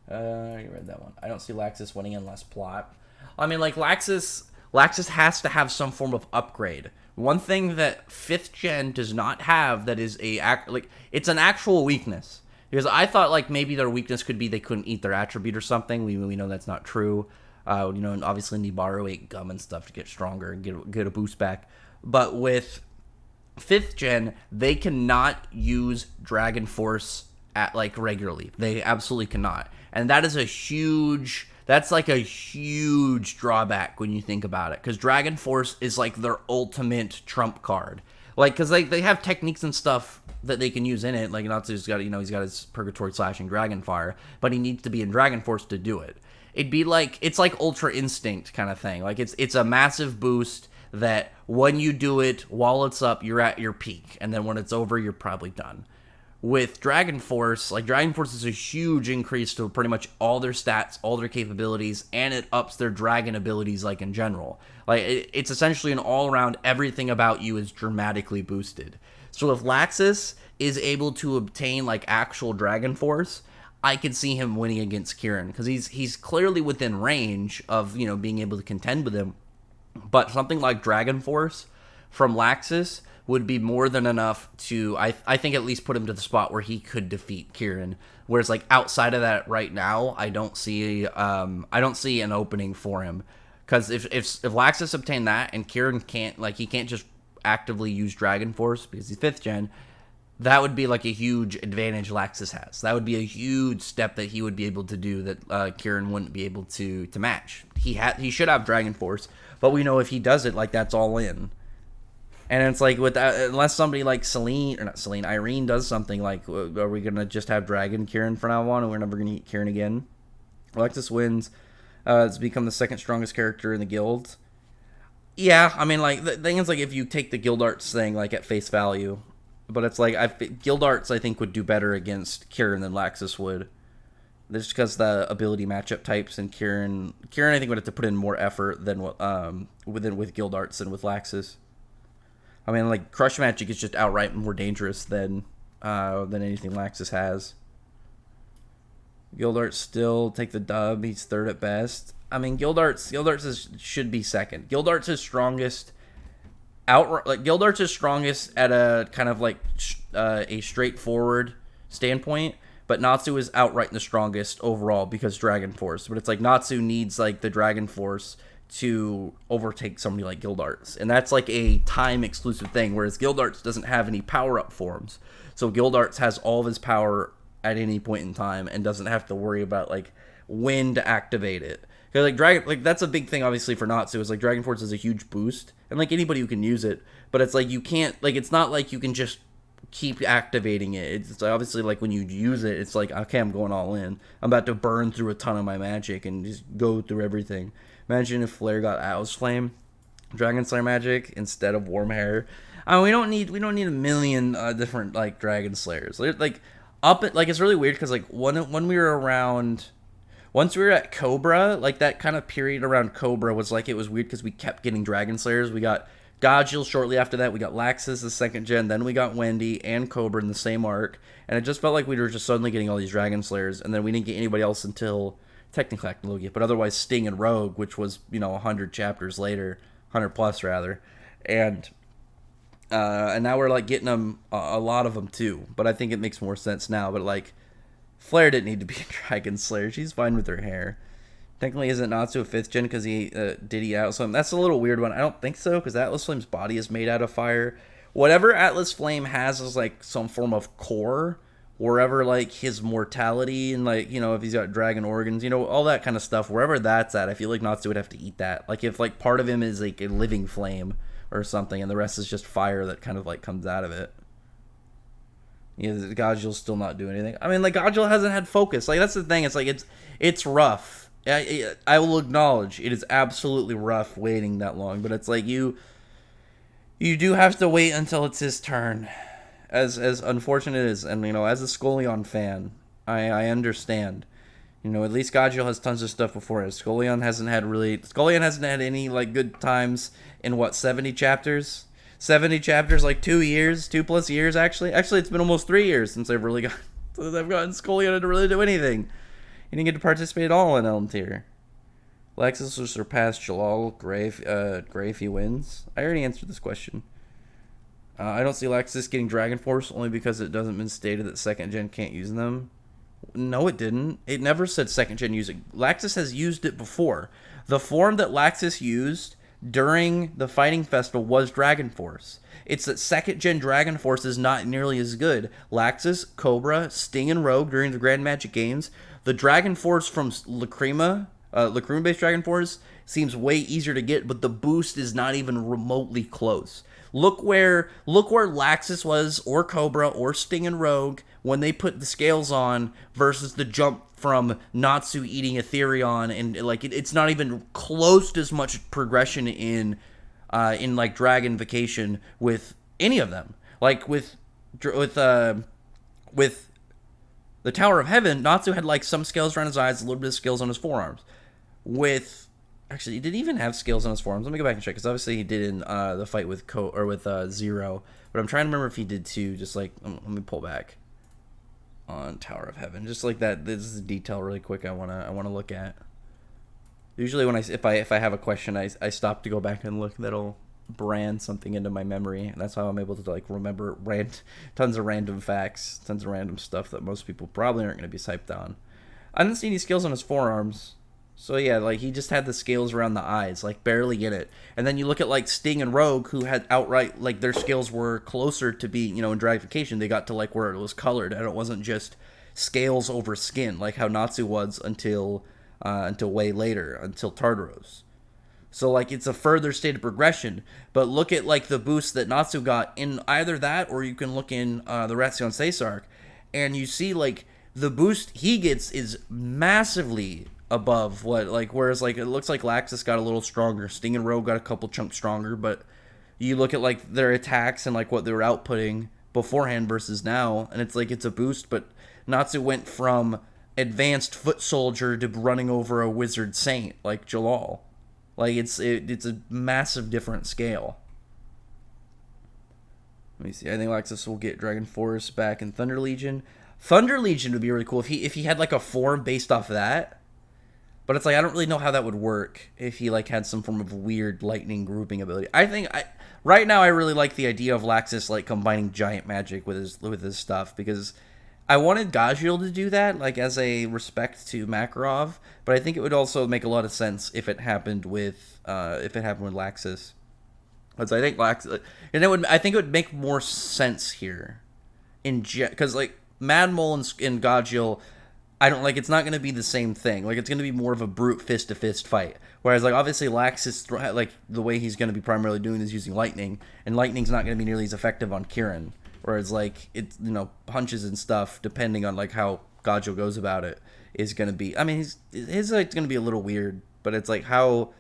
Speaker 2: You read that one. I don't see Laxus winning unless plot. I mean, like, Laxus has to have some form of upgrade. One thing that 5th gen does not have that is it's an actual weakness. Because I thought, like, maybe their weakness could be they couldn't eat their attribute or something. We know that's not true. And obviously Nibaru ate gum and stuff to get stronger and get a boost back. But with 5th gen, they cannot use Dragon Force at like regularly. They absolutely cannot. And that is that's like a huge drawback when you think about it, because Dragon Force is like their ultimate trump card. Like, because they have techniques and stuff that they can use in it. Like, Natsu's got, he's got his Purgatory Slashing Dragon Fire, but he needs to be in Dragon Force to do it. It's like Ultra Instinct kind of thing. Like, it's a massive boost that when you do it while it's up, you're at your peak, and then when it's over, you're probably done. With Dragon Force, like, Dragon Force is a huge increase to pretty much all their stats, all their capabilities, and it ups their dragon abilities, like, in general. Like, it's essentially an all-around, everything about you is dramatically boosted. So if Laxus is able to obtain, like, actual Dragon Force, I could see him winning against Kirin, because he's clearly within range of, being able to contend with him. But something like Dragon Force from Laxus would be more than enough to, I think, at least put him to the spot where he could defeat Kirin. Whereas, like, outside of that right now, I don't see an opening for him. Because if Laxus obtained that and Kirin he can't just actively use Dragon Force because he's 5th gen, that would be like a huge advantage Laxus has. That would be a huge step that he would be able to do that Kirin wouldn't be able to match. He should have Dragon Force, but we know if he does it, like, that's all in. And it's like, unless somebody like Irene does something, like, are we going to just have Dragon Kirin from now on and we're never going to eat Kirin again? Alexis wins. It's become the second strongest character in the guild. Yeah, I mean, like, the thing is, like, if you take the Gildarts thing, like, at face value, but it's like, Gildarts, I think, would do better against Kirin than Laxus would. Just because the ability matchup types, and Kirin, I think, would have to put in more effort than with Gildarts than with Laxus. I mean, like, Crush Magic is just outright more dangerous than anything Laxus has. Gildarts still take the dub. He's 3rd at best. I mean, Gildarts should be 2nd. Gildarts is strongest Gildarts is strongest at a kind of like a straightforward standpoint, but Natsu is outright the strongest overall because Dragon Force. But it's like Natsu needs, like, the Dragon Force to overtake somebody like Gildarts, and that's like a time exclusive thing, whereas Gildarts doesn't have any power-up forms. So Gildarts has all of his power at any point in time and doesn't have to worry about, like, when to activate it. Because, like, that's a big thing, obviously, for Natsu, is, like, Dragon Force is a huge boost, and, like, anybody who can use it, but it's like you can't, like, it's not like you can just keep activating it. It's obviously, like, when you use it, it's like, okay, I'm going all in. I'm about to burn through a ton of my magic and just go through everything. Imagine if Flare got Atlas Flame, Dragon Slayer magic instead of Warm Hair. I mean, we don't need a million different, like, Dragon Slayers. Like, it's really weird because, like, when we were around, once we were at Cobra, like, that kind of period around Cobra was, like, it was weird because we kept getting Dragon Slayers. We got Gajil shortly after that. We got Laxus, the 2nd gen. Then we got Wendy and Cobra in the same arc, and it just felt like we were just suddenly getting all these Dragon Slayers, and then we didn't get anybody else until technically Acnologia, but otherwise Sting and Rogue, which was, 100 chapters later, 100 plus rather, and now we're, like, getting them, a lot of them too. But I think it makes more sense now. But, like, Flare didn't need to be a Dragon Slayer. She's fine with her hair. Technically, isn't Natsu a 5th gen because he did he Atlas Flame? That's a little weird one. I don't think so, because Atlas Flame's body is made out of fire. Whatever Atlas Flame has is, like, some form of core. Wherever, like, his mortality and, like, if he's got dragon organs, all that kind of stuff, wherever that's at, I feel like Natsu would have to eat that. Like, if, like, part of him is, like, a living flame or something, and the rest is just fire that kind of, like, comes out of it. Gajil's still not doing anything. I mean, like, Gajil hasn't had focus. Like, that's the thing. It's, like, it's rough. I will acknowledge it is absolutely rough waiting that long, but it's, like, you do have to wait until it's his turn. As unfortunate as, and, as a Scullion fan, I understand. At least Gajil has tons of stuff before it. Scullion hasn't had any, like, good times in, 70 chapters? 70 chapters, like, 2 years, 2+ years, actually. Actually, it's been almost 3 years since I've gotten Scullion to really do anything. He didn't get to participate at all in Elm Tier. Laxus will surpass Jellal Gray if he wins. I already answered this question. I don't see Laxus getting Dragon Force only because it doesn't been stated that 2nd gen can't use them. No, it didn't. It never said 2nd gen use it. Laxus has used it before. The form that Laxus used during the Fighting Festival was Dragon Force. It's that second gen Dragon Force is not nearly as good. Laxus, Cobra, Sting, and Rogue during the Grand Magic Games. The Dragon Force from Lacrima, Lacrima-based Dragon Force, seems way easier to get, but the boost is not even remotely close. Look where Laxus was, or Cobra, or Sting and Rogue when they put the scales on versus the jump from Natsu eating Ethereon, and like it's not even close to as much progression in like Dragon Vacation with any of them. Like with the Tower of Heaven, Natsu had like some scales around his eyes, a little bit of scales on his forearms. Actually, he didn't even have scales on his forearms. Let me go back and check, because obviously he did in the fight with Zero. But I'm trying to remember if he did too. Just like, let me pull back on Tower of Heaven, just like that. This is a detail really quick I wanna look at. Usually when if I have a question, I stop to go back and look. That'll brand something into my memory, and that's how I'm able to like remember tons of random facts, tons of random stuff that most people probably aren't going to be psyched on. I didn't see any scales on his forearms. So yeah, like he just had the scales around the eyes, like barely in it. And then you look at like Sting and Rogue, who had outright, like their scales were closer to being, in Dragification, they got to like where it was colored, and it wasn't just scales over skin, like how Natsu was until way later, until Tartaros. So like it's a further state of progression. But look at like the boost that Natsu got in either that, or you can look in the Ratsion Caesark, and you see like the boost he gets is massively above what, like, whereas like it looks like Laxus got a little stronger, Sting and Rogue got a couple chunks stronger, but you look at like their attacks and like what they were outputting beforehand versus now, and it's like it's a boost. But Natsu went from advanced foot soldier to running over a wizard saint like Jellal. Like it's a massive different scale. Let me see. I think Laxus will get Dragon Force back in Thunder Legion. Thunder Legion would be really cool if he had like a form based off that. But it's like I don't really know how that would work if he like had some form of weird lightning grouping ability. Right now I really like the idea of Laxus like combining giant magic with his stuff, because I wanted Gajil to do that, like as a respect to Makarov, but I think it would also make a lot of sense if it happened with Laxus. Because I think Laxus, and I think it would make more sense here, because like Mad Mole and Gajil, I don't like. It's not going to be the same thing. Like it's going to be more of a brute fist to fist fight. Whereas like obviously Laxus, like the way he's going to be primarily doing is using lightning, and lightning's not going to be nearly as effective on Kirin. Whereas like it's punches and stuff, depending on like how Gajil goes about it, is going to be. I mean his like going to be a little weird, but it's like how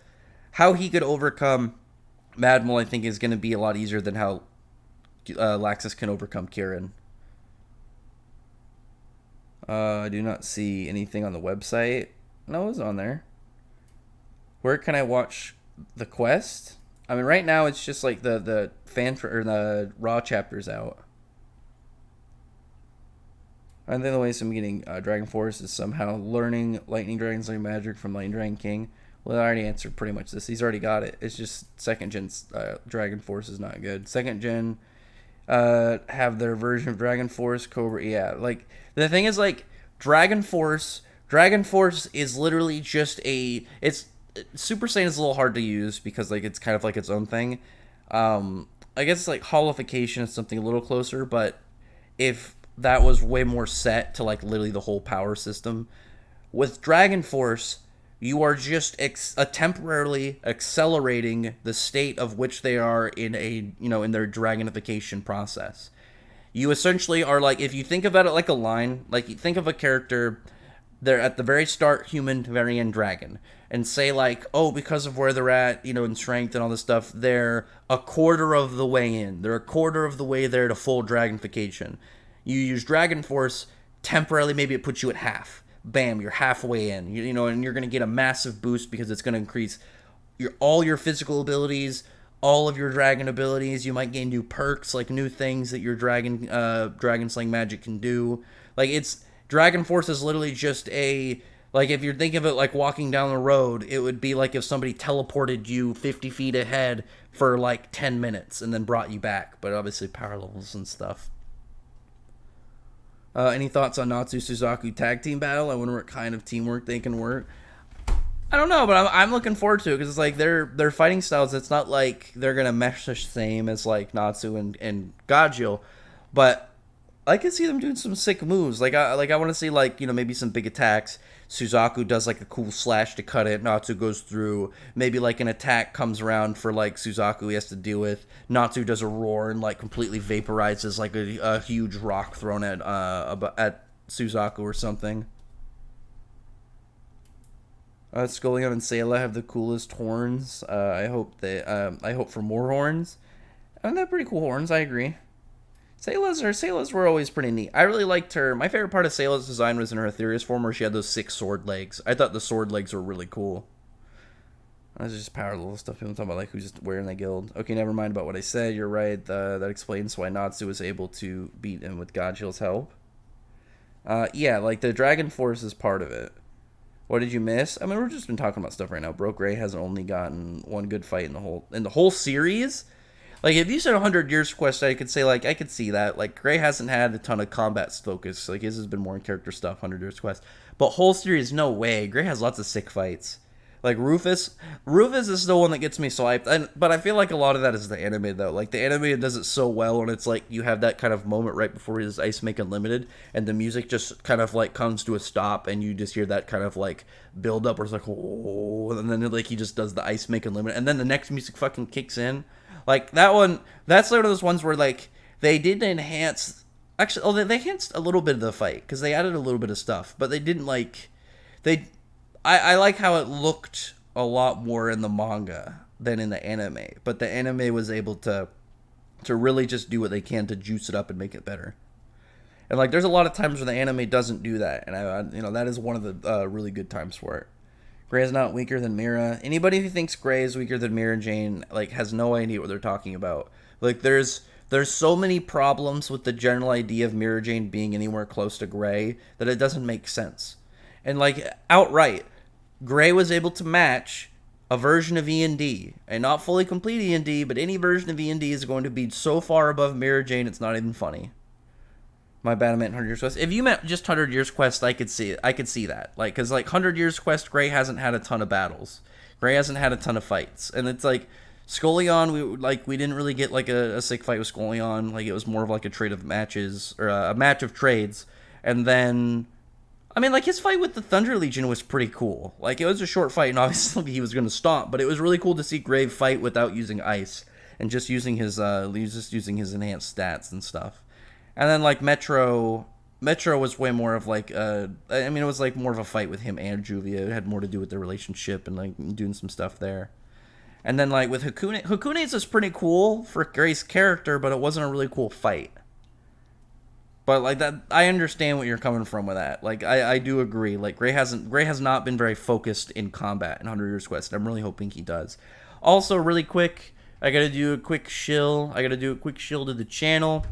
Speaker 2: he could overcome Mad Mole, I think, is going to be a lot easier than how Laxus can overcome Kirin. I do not see anything on the website. No, it's on there. Where can I watch the quest? I mean, right now it's just like the the raw chapters out. I think the way I'm getting Dragon Force is somehow learning Lightning Dragon's like magic from Lightning Dragon King. Well, I already answered pretty much this. He's already got it. It's just second gen Dragon Force is not good. Second gen have their version of Dragon Force, Cobra. Yeah, like the thing is like Dragon Force is literally just it's Super Saiyan is a little hard to use because like it's kind of like its own thing. I guess like Holification is something a little closer, but if that was way more set to like literally the whole power system, with Dragon Force you are just temporarily accelerating the state of which they are in in their dragonification process. You essentially are like, if you think about it like a line, like you think of a character, they're at the very start human, very end dragon, and say like, oh, because of where they're at, in strength and all this stuff, they're a quarter of the way in. They're a quarter of the way there to full dragonification. You use Dragon Force, temporarily maybe it puts you at half. Bam, you're halfway in, and you're going to get a massive boost because it's going to increase all your physical abilities, all of your dragon abilities. You might gain new perks, like new things that your dragon slaying magic can do. Like Dragon Force is literally just like if you're thinking of it like walking down the road, it would be like if somebody teleported you 50 feet ahead for like 10 minutes and then brought you back, but obviously power levels and stuff. Any thoughts on Natsu Suzaku tag team battle? I wonder what kind of teamwork they can work. I don't know, but I'm looking forward to it because it's like their fighting styles. It's not like they're gonna mesh the same as like Natsu and Gajil, but I can see them doing some sick moves. I want to see like maybe some big attacks. Suzaku does like a cool slash to cut it. Natsu goes through. Maybe like an attack comes around for like Suzaku he has to deal with. Natsu does a roar and like completely vaporizes like a huge rock thrown at Suzaku or something. Scullion and Sayla have the coolest horns. I hope for more horns. And they're pretty cool horns. I agree. Sayla's were always pretty neat. I really liked her. My favorite part of Sayla's design was in her Aetherius form where she had those 6 sword legs. I thought the sword legs were really cool. That's just power level stuff. People talk about like who's wearing the guild. Okay, never mind about what I said. You're right. That explains why Natsu was able to beat him with Gajil's help. Yeah, like the Dragon Force is part of it. What did you miss? I mean, we've just been talking about stuff right now. Broke Gray hasn't only gotten one good fight in the whole series. Like, if you said 100 Years Quest, I could say, like, I could see that. Like, Gray hasn't had a ton of combat focus. Like, his has been more in character stuff, 100 Years Quest. But whole series, no way. Gray has lots of sick fights. Like, Rufus is the one that gets me so hyped. But I feel like a lot of that is the anime, though. Like, the anime does it so well, and it's like you have that kind of moment right before his Ice Make Unlimited, and the music just kind of, like, comes to a stop, and you just hear that kind of, like, build-up where it's like, oh, and then, like, he just does the Ice Make Unlimited, and then the next music fucking kicks in. Like, that one, that's one of those ones where, like, they did enhance... Actually, they enhanced a little bit of the fight, because they added a little bit of stuff, but they didn't, like... I like how it looked a lot more in the manga than in the anime, but the anime was able to really just do what they can to juice it up and make it better. And, like, there's a lot of times where the anime doesn't do that, and that is one of the really good times for it. Gray is not weaker than Mira. Anybody who thinks Gray is weaker than Mira Jane, like, has no idea what they're talking about. Like, there's so many problems with the general idea of Mira Jane being anywhere close to Gray that it doesn't make sense. And, like, outright, Gray was able to match a version of E&D. And not fully complete E&D, but any version of E&D is going to be so far above Mira Jane, it's not even funny. My bad, I meant 100 Years Quest. If you meant just 100 Years Quest, I could see that. Like, because, like, 100 Years Quest, Gray hasn't had a ton of battles. Gray hasn't had a ton of fights. And it's like, Scullion, we didn't really get, like, a sick fight with Scullion. Like, it was more of, like, a trade of matches, or a match of trades. And then... I mean, like, his fight with the Thunder Legion was pretty cool. Like, it was a short fight, and obviously he was going to stomp, but it was really cool to see Gray fight without using ice, and just using his enhanced stats and stuff. And then, like, Metro was way more of, like, it was, like, more of a fight with him and Juvia. It had more to do with their relationship and, like, doing some stuff there. And then, like, with Hakune's is pretty cool for Gray's character, but it wasn't a really cool fight. But, like, that, I understand what you're coming from with that. Like, I do agree. Like, Gray has not been very focused in combat in 100 Years Quest, and I'm really hoping he does. Also, really quick, I gotta do a quick shill to the channel.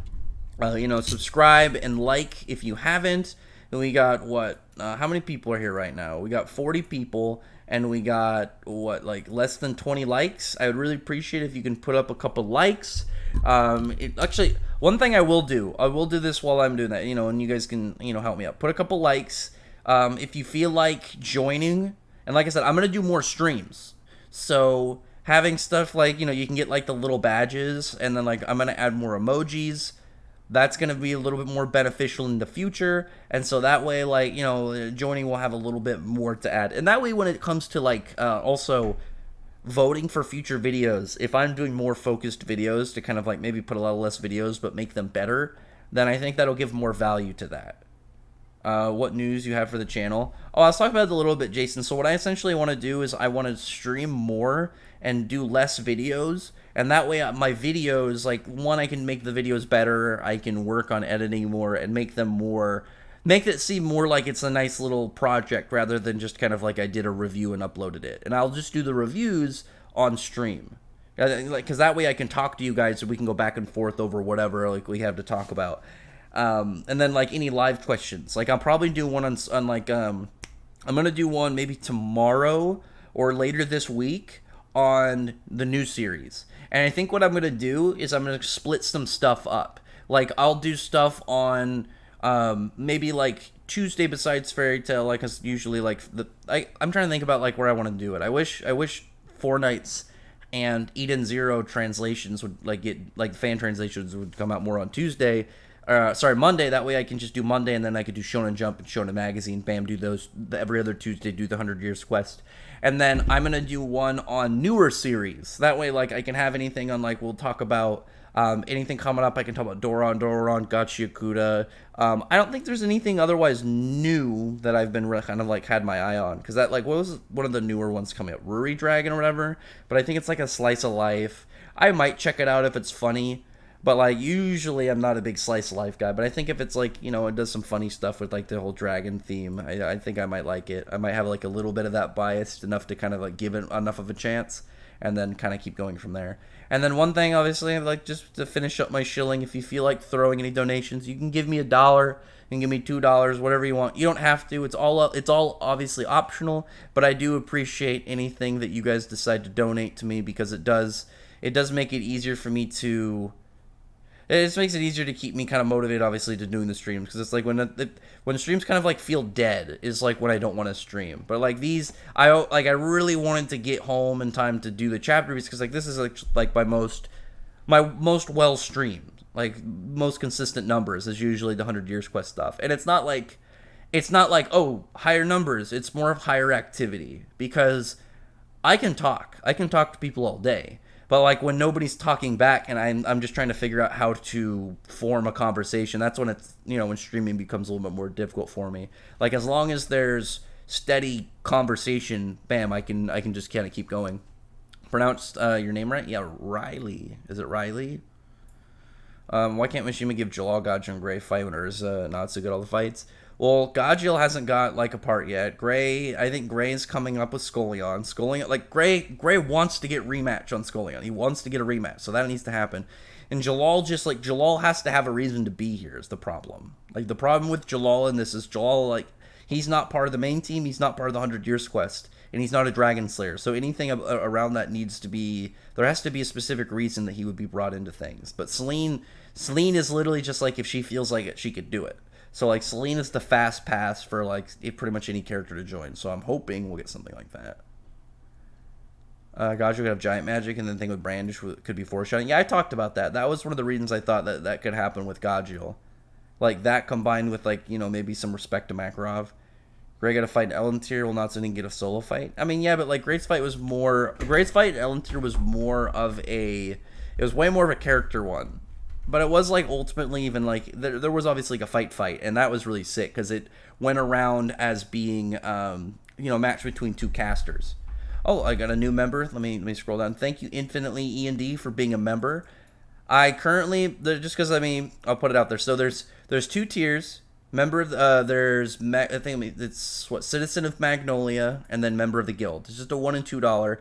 Speaker 2: Subscribe and like if you haven't. And we got, how many people are here right now? We got 40 people, and we got, less than 20 likes? I would really appreciate if you can put up a couple likes. Actually, one thing I will do this while I'm doing that, and you guys can, help me out. Put a couple likes. If you feel like joining, and like I said, I'm going to do more streams. So having stuff like, you can get like the little badges, and then like I'm going to add more emojis. That's going to be a little bit more beneficial in the future. And so that way, like, joining will have a little bit more to add. And that way, when it comes to like, also voting for future videos, if I'm doing more focused videos to kind of like maybe put a lot less videos but make them better, then I think that'll give more value to that. What news you have for the channel? Oh, I was talking about it a little bit, Jason. So what I essentially want to do is I want to stream more and do less videos, and that way my videos, like, one, I can make the videos better, I can work on editing more and make it seem more like it's a nice little project rather than just kind of like I did a review and uploaded it. And I'll just do the reviews on stream. Because that way I can talk to you guys and we can go back and forth over whatever like we have to talk about. And then like any live questions. Like I'll probably do one on like, I'm going to do one maybe tomorrow or later this week on the new series. And I think what I'm going to do is I'm going to split some stuff up. Like I'll do stuff on Maybe like Tuesday besides Fairy Tail, like, cause usually like I'm trying to think about like where I want to do it. I wish Four Nights and Eden Zero translations would like get like fan translations would come out more on Tuesday. Monday. That way I can just do Monday, and then I could do Shonen Jump and Shonen Magazine. Bam, do those every other Tuesday. Do the 100 Years Quest, and then I'm gonna do one on newer series. That way, like I can have anything on like we'll talk about anything coming up. I can talk about Doron, Gachiakuda. I don't think there's anything otherwise new that I've been kind of like had my eye on, because that like what was one of the newer ones coming up, Ruri Dragon or whatever. But I think it's like a slice of life. I might check it out if it's funny. But, like, usually I'm not a big slice of life guy. But I think if it's, like, you know, it does some funny stuff with, like, the whole dragon theme, I think I might like it. I might have, like, a little bit of that bias enough to kind of, like, give it enough of a chance. And then kind of keep going from there. And then one thing, obviously, like, just to finish up my shilling, if you feel like throwing any donations, you can give me $1. You can give me $2, whatever you want. You don't have to. It's all obviously optional. But I do appreciate anything that you guys decide to donate to me, because it does make it easier for me to... It just makes it easier to keep me kind of motivated, obviously, to doing the streams, because it's like when streams kind of like feel dead is like when I don't want to stream. But like these, I really wanted to get home in time to do the chapter reviews, because like this is like my most well streamed, like most consistent numbers is usually the 100 Years Quest stuff, and it's not like oh higher numbers, it's more of higher activity, because I can talk to people all day. But, like, when nobody's talking back and I'm just trying to figure out how to form a conversation, that's when it's, you know, when streaming becomes a little bit more difficult for me. Like, as long as there's steady conversation, bam, I can just kind of keep going. Pronounced your name right? Yeah, Riley. Is it Riley? Why can't Mishima give Jellal, Gaji, and Gray fight when Urza not so good at all the fights? Well, Gajiel hasn't got, like, a part yet. I think Gray is coming up with Scullion. Like, Gray wants to get rematch on Scullion. He wants to get a rematch, so that needs to happen. And Jellal has to have a reason to be here is the problem. Like, the problem with Jellal in this is Jellal, like, he's not part of the main team, he's not part of the 100 Years Quest, and he's not a Dragon Slayer. So anything around that needs to be... There has to be a specific reason that he would be brought into things. But Celine is literally just, like, if she feels like it, she could do it. So, like, Celine is the fast pass for, like, pretty much any character to join. So I'm hoping we'll get something like that. Gajo could have giant magic, and then the thing with Brandish could be foreshadowing. Yeah, I talked about that. That was one of the reasons I thought that could happen with Gajiel. Like, that combined with, like, you know, maybe some respect to Makarov. Gray got to fight Elentier, while not sitting get a solo fight. I mean, yeah, but, like, Gray's fight Elentier was more of a... It was way more of a character one. But it was, like, ultimately even, like, there was obviously, like, a fight, and that was really sick, because it went around as being, you know, a match between two casters. Oh, I got a new member. Let me scroll down. Thank you, Infinitely E&D, for being a member. I currently, just because, I mean, I'll put it out there. So there's 2 tiers. Member of, I think it's, Citizen of Magnolia, and then Member of the Guild. It's just a $1 and $2.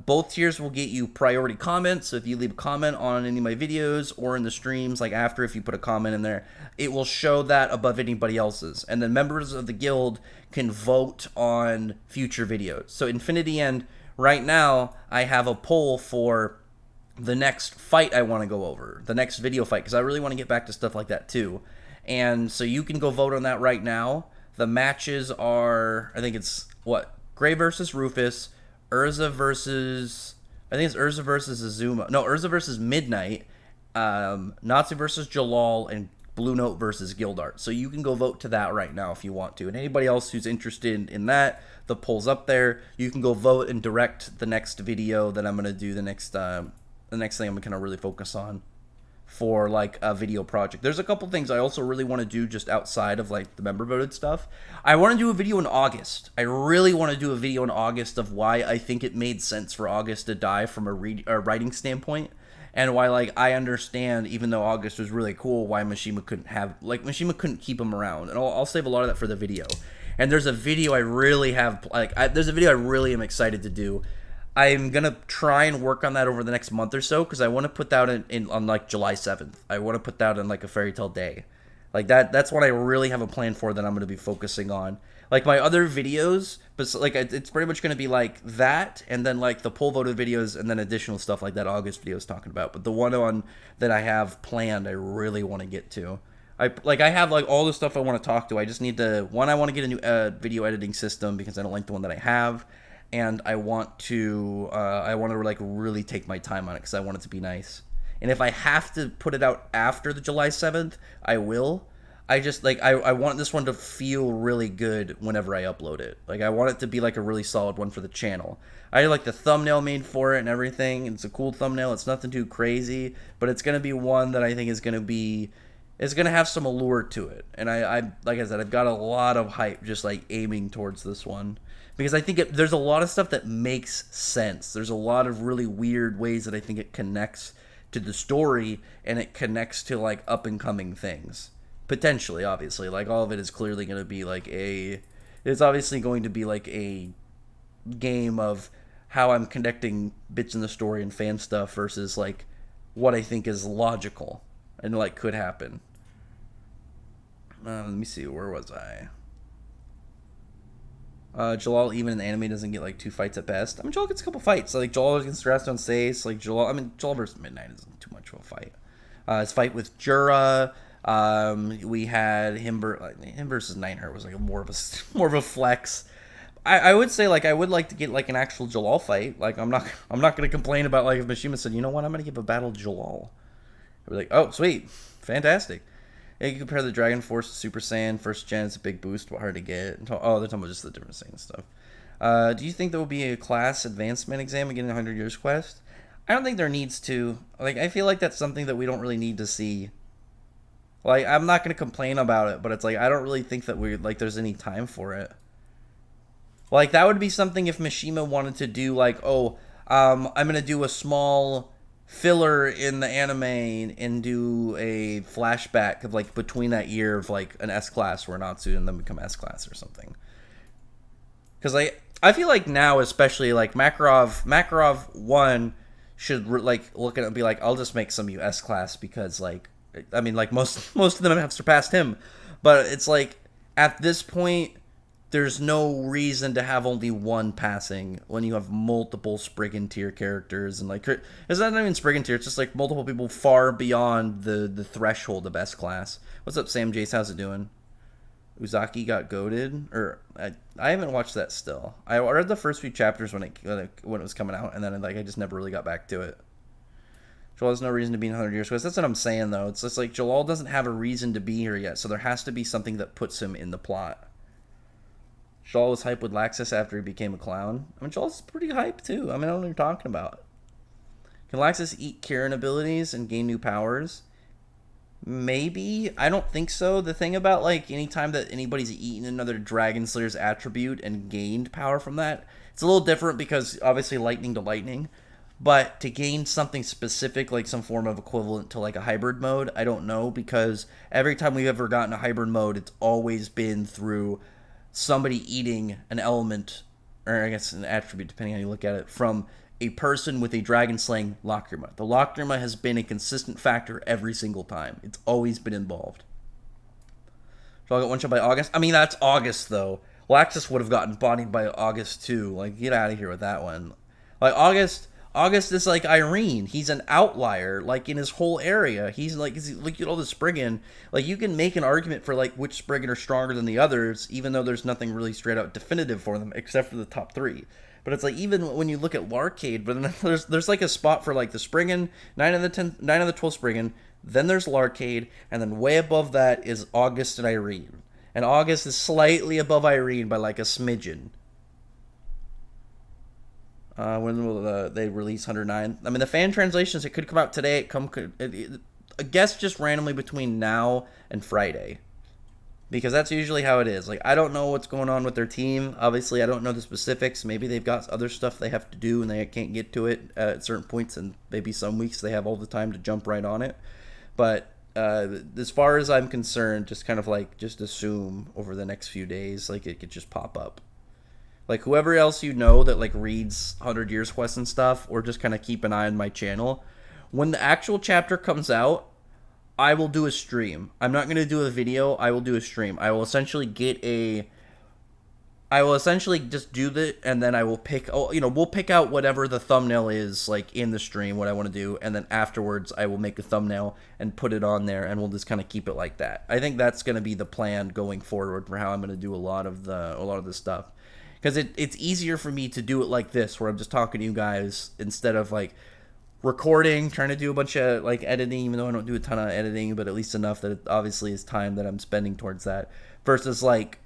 Speaker 2: Both tiers will get you priority comments, so if you leave a comment on any of my videos or in the streams, like after, if you put a comment in there, it will show that above anybody else's. And then members of the guild can vote on future videos. So Infinity End, right now, I have a poll for the next fight I want to go over, the next video fight, because I really want to get back to stuff like that too. And so you can go vote on that right now. The matches are, I think it's, Gray versus Rufus, Urza versus Azuma. No, Urza versus Midnight, Natsu versus Jellal, and Blue Note versus Gildarts. So you can go vote to that right now if you want to. And anybody else who's interested in that, the poll's up there. You can go vote and direct the next video that I'm gonna do. The next thing I'm gonna really focus on for like a video project. There's a couple things I also really want to do just outside of like the member voted stuff. I want to do a video in August. I really want to do a video in August of why I think it made sense for August to die from a writing standpoint, and why, like, I understand, even though August was really cool, why Mishima couldn't keep him around. And I'll save a lot of that for the video. And there's a video I really am excited to do. I'm going to try and work on that over the next month or so, because I want to put that on like July 7th. I want to put that in like a Fairy Tail day. Like that's what I really have a plan for that I'm going to be focusing on. Like my other videos, but like it's pretty much going to be like that, and then like the poll voted videos, and then additional stuff like that August video is talking about. But the one that I have planned, I really want to get to. I have like all the stuff I want to talk to. I just need to I want to get a new video editing system because I don't like the one that I have, and I want to like really take my time on it because I want it to be nice. And if I have to put it out after the July 7th, I will. I just like I want this one to feel really good whenever I upload it. Like I want it to be like a really solid one for the channel. I like the thumbnail made for it and everything. It's a cool thumbnail. It's nothing too crazy, but it's gonna be one that I think is gonna have some allure to it. And I like I said, I've got a lot of hype just like aiming towards this one because I think there's a lot of stuff that makes sense. There's a lot of really weird ways that I think it connects to the story and it connects to like up and coming things. Potentially, obviously, like all of it is clearly going to be like it's obviously going to be like a game of how I'm connecting bits in the story and fan stuff versus like what I think is logical and like could happen. Let me see, where was I? Jellal even in the anime doesn't get like 2 fights at best. I mean, Jellal gets a couple fights. Like Jellal against Rest on Stace, like Jellal versus Midnight isn't too much of a fight. His fight with Jura. We had him versus Nightheart was like more of a flex. I would say like I would like to get like an actual Jellal fight. Like I'm not gonna complain about like if Mishima said, you know what, I'm gonna give a battle to Jellal. I'd be like, oh sweet, fantastic. Yeah, you compare the Dragon Force to Super Saiyan first gen, it's a big boost, but hard to get. Oh, they're talking about just the different Saiyan stuff. Do you think there will be a class advancement exam again in 100 Years Quest? I don't think there needs to. Like I feel like that's something that we don't really need to see. Like, I'm not going to complain about it, but it's like, I don't really think that there's any time for it. Like, that would be something if Mishima wanted to do, like, I'm going to do a small filler in the anime and do a flashback of, like, between that year of, like, an S-class where Natsu and then become S-class or something. Because, I feel like now, especially, like, Makarov 1 should, like, look at it and be like, I'll just make some S-class because, like, I mean, like, most of them have surpassed him. But it's like, at this point, there's no reason to have only one passing when you have multiple Spriggan tier characters. And, like, it's not even Spriggan tier. It's just, like, multiple people far beyond the threshold of S-class. What's up, Sam Jace? How's it doing? Uzaki got goated? Or, I haven't watched that still. I read the first few chapters when it was coming out. And then, like, I just never really got back to it. Jellal has no reason to be in 100 Years Quest. That's what I'm saying, though. It's just like Jellal doesn't have a reason to be here yet, so there has to be something that puts him in the plot. Jellal was hyped with Laxus after he became a clown. I mean, Jellal's pretty hyped, too. I mean, I don't know what you're talking about. Can Laxus eat Kirin abilities and gain new powers? Maybe. I don't think so. The thing about, like, anytime that anybody's eaten another Dragon Slayer's attribute and gained power from that, it's a little different because, obviously, lightning to lightning. But to gain something specific, like some form of equivalent to like a hybrid mode, I don't know, because every time we've ever gotten a hybrid mode, it's always been through somebody eating an element, or I guess an attribute, depending on how you look at it, from a person with a dragon slaying Lacrima. The Lacrima has been a consistent factor every single time. It's always been involved. So I'll get one shot by August. I mean, that's August, though. Laxus would have gotten bodied by August, too. Like, get out of here with that one. Like, August is like Irene. He's an outlier, like, in his whole area. He's like, look at all the Spriggan. Like, you can make an argument for, like, which Spriggan are stronger than the others, even though there's nothing really straight out definitive for them, except for the top 3. But it's like, even when you look at Larcade, but then there's like a spot for, like, the Spriggan, 9 of the 12 Spriggan, then there's Larcade, and then way above that is August and Irene. And August is slightly above Irene by, like, a smidgen. When will they release 109? I mean, the fan translations, it could come out today. I guess just randomly between now and Friday. Because that's usually how it is. Like, I don't know what's going on with their team. Obviously, I don't know the specifics. Maybe they've got other stuff they have to do and they can't get to it at certain points. And maybe some weeks they have all the time to jump right on it. But as far as I'm concerned, just kind of like, just assume over the next few days, like, it could just pop up. Like, whoever else you know that, like, reads 100 Years Quest and stuff, or just kind of keep an eye on my channel, when the actual chapter comes out, I will do a stream. I'm not going to do a video. I will do a stream. I will essentially get a I will essentially just do that, and then I will we'll pick out whatever the thumbnail is, like, in the stream, what I want to do, and then afterwards I will make a thumbnail and put it on there, and we'll just kind of keep it like that. I think that's going to be the plan going forward for how I'm going to do a lot of this stuff. Because it's easier for me to do it like this, where I'm just talking to you guys, instead of, like, recording, trying to do a bunch of, like, editing, even though I don't do a ton of editing, but at least enough that it obviously is time that I'm spending towards that, versus, like,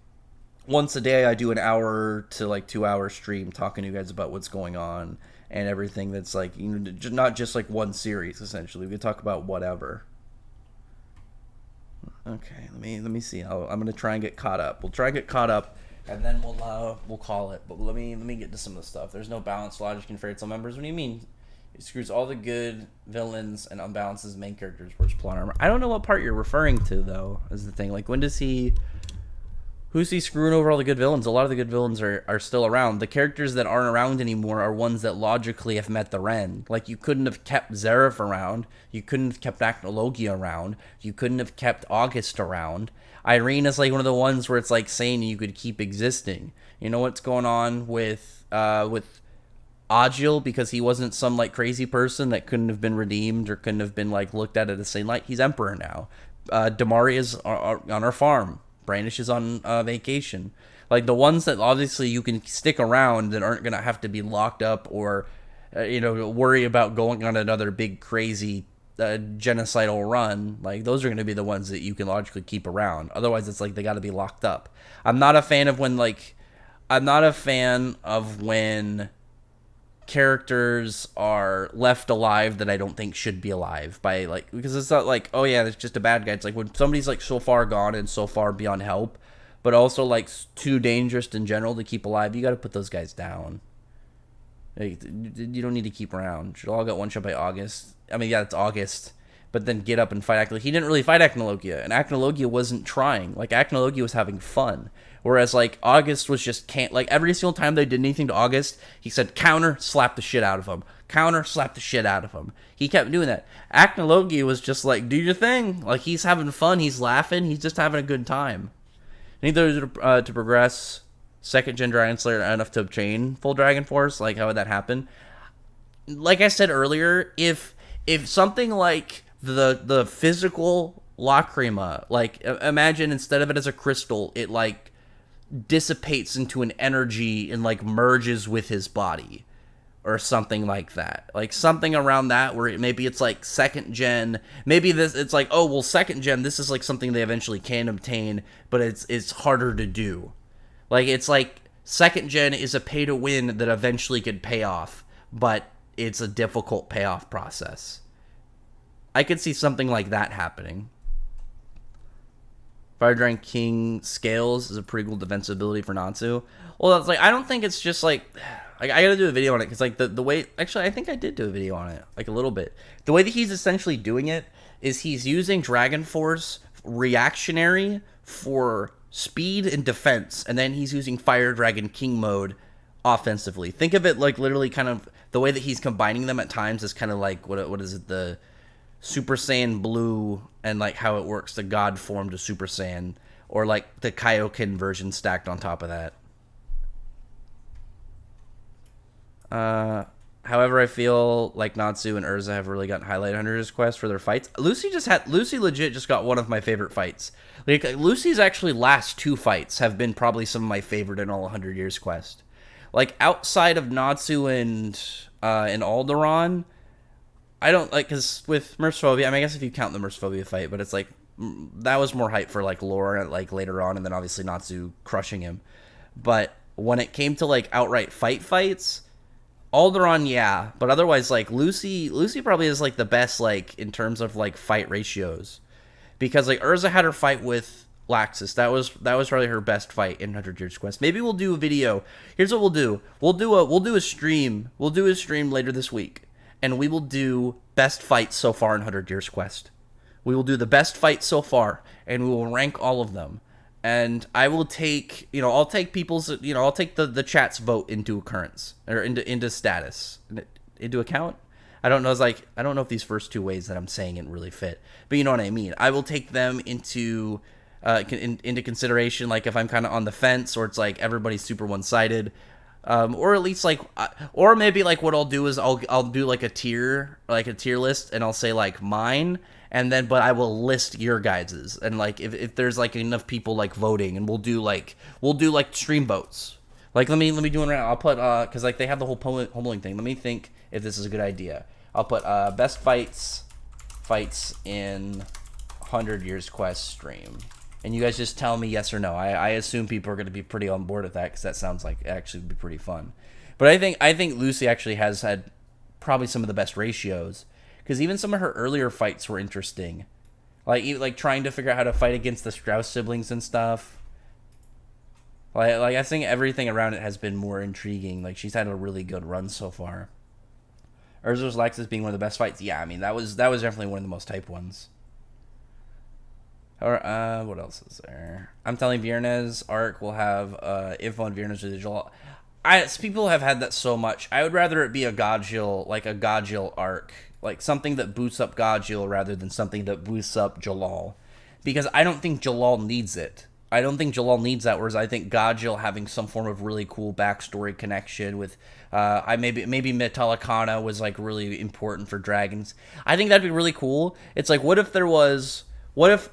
Speaker 2: once a day I do an hour to like 2 hour stream talking to you guys about what's going on and everything that's like, you know, not just like one series. Essentially we could talk about whatever. Okay, let me see. I'm gonna try and get caught up. We'll try and get caught up, and then we'll call it. But let me get to some of the stuff. There's no balanced logic in Fairy Tail members. What do you mean? It screws all the good villains and unbalances main characters' worst plot armor. I don't know what part you're referring to, though, is the thing. Like, when does he... Who's he screwing over all the good villains? A lot of the good villains are still around. The characters that aren't around anymore are ones that logically have met the Ren. Like, you couldn't have kept Zeref around. You couldn't have kept Acnologia around. You couldn't have kept August around. Irene is like one of the ones where it's like saying you could keep existing. You know what's going on with Agil, because he wasn't some like crazy person that couldn't have been redeemed or couldn't have been like looked at the same light. He's Emperor now. Damari is on our farm. Brandish is on vacation. Like, the ones that obviously you can stick around that aren't going to have to be locked up or, worry about going on another big, crazy genocidal run, like, those are going to be the ones that you can logically keep around. Otherwise, it's like they got to be locked up. I'm not a fan of when characters are left alive that I don't think should be alive by, like, because it's not like, oh yeah, it's just a bad guy. It's like when somebody's like so far gone and so far beyond help, but also like too dangerous in general to keep alive, you got to put those guys down. Like, you don't need to keep around. Jellal got one shot by August. I mean, yeah, it's August, but then get up and fight Acnologia. He didn't really fight Acnologia, and Acnologia wasn't trying. Like, Acnologia was having fun. Whereas, like, August was just can't, like, every single time they did anything to August, he said, counter, slap the shit out of him. Counter, slap the shit out of him. He kept doing that. Acnologia was just like, do your thing. Like, he's having fun, he's laughing, he's just having a good time. Neither to progress second gen Dragon Slayer enough to obtain full Dragon Force. Like, how would that happen? Like I said earlier, if something like the physical Lacrima, like, imagine instead of it as a crystal, it, like, dissipates into an energy and, like, merges with his body or something like that. Like, something around that where maybe it's like second gen, maybe it's like, oh well, second gen, this is like something they eventually can obtain, but it's harder to do. Like, it's like second gen is a pay to win that eventually could pay off, but it's a difficult payoff process. I could see something like that happening. Fire Dragon King Scales is a pretty cool defense ability for Natsu. Well, that's like, I don't think it's just like I gotta do a video on it, because like the way, actually I think I did do a video on it, like a little bit. The way that he's essentially doing it is he's using Dragon Force reactionary for speed and defense, and then he's using Fire Dragon King mode offensively. Think of it like literally kind of the way that he's combining them at times is kind of like what is it, the Super Saiyan Blue, and like how it works, the God form to Super Saiyan, or like the Kaioken version stacked on top of that. However, I feel like Natsu and Urza have really gotten highlighted under his quest for their fights. Lucy legit just got one of my favorite fights. Like, Lucy's actually last two fights have been probably some of my favorite in all 100 Years quest. Like, outside of Natsu and Alderaan, I don't, like, because with Mercephobia, I mean, I guess if you count the Mercephobia fight, but it's like, that was more hype for, like, lore, like, later on, and then obviously Natsu crushing him. But when it came to, like, outright fights, Alderaan, yeah, but otherwise, like, Lucy probably is, like, the best, like, in terms of, like, fight ratios. Because, like, Urza had her fight with Laxus. That was probably her best fight in 100 Years Quest. Maybe we'll do a video. Here's what we'll do. We'll do a stream. We'll do a stream later this week, and we will do best fights so far in 100 Years Quest. We will do the best fights so far, and we will rank all of them. And I will take, I'll take people's, I'll take the chat's vote into occurrence, or into status, into account. I don't know if these first two ways that I'm saying it really fit, but you know what I mean. I will take them into into consideration, like if I'm kind of on the fence, or it's like everybody's super one-sided, or at least like, or maybe like what I'll do is I'll do like a tier list, and I'll say like mine, and then but I will list your guys's, and like if there's like enough people like voting, and we'll do like stream votes. Like let me do one right now. I'll put because like they have the whole polling thing. Let me think if this is a good idea. I'll put best fights in 100 Years Quest stream. And you guys just tell me yes or no. I assume people are going to be pretty on board with that, because that sounds like it actually would be pretty fun. But I think Lucy actually has had probably some of the best ratios, because even some of her earlier fights were interesting. Like trying to figure out how to fight against the Strauss siblings and stuff. Like I think everything around it has been more intriguing. Like she's had a really good run so far. Urza's Laxus being one of the best fights. Yeah, I mean that was definitely one of the most hyped ones. Or what else is there? I'm telling Viernes arc will have info on Viernes residual. People have had that so much. I would rather it be a Godjill arc, like something that boosts up Godjill rather than something that boosts up Jellal, because I don't think Jellal needs it. I don't think Jellal needs that. Whereas I think Godjill having some form of really cool backstory connection with, maybe Metallicana was like really important for dragons. I think that'd be really cool. It's like what if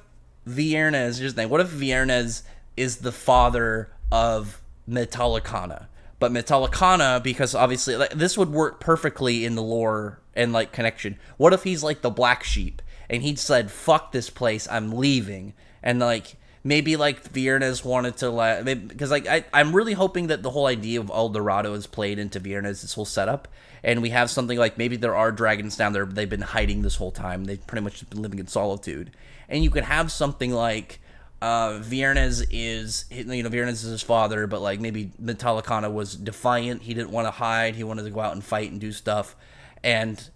Speaker 2: Viernes, here's the thing. What if Viernes is the father of Metallicana? But Metallicana, because obviously like, this would work perfectly in the lore and like connection. What if he's like the black sheep and he said, "Fuck this place, I'm leaving," and like maybe like Viernes wanted to because like I'm really hoping that the whole idea of El Dorado is played into Viernes, this whole setup, and we have something like maybe there are dragons down there, but they've been hiding this whole time. They've pretty much been living in solitude. And you could have something like Viernes is his father, but like maybe Metallicana was defiant. He didn't want to hide. He wanted to go out and fight and do stuff, and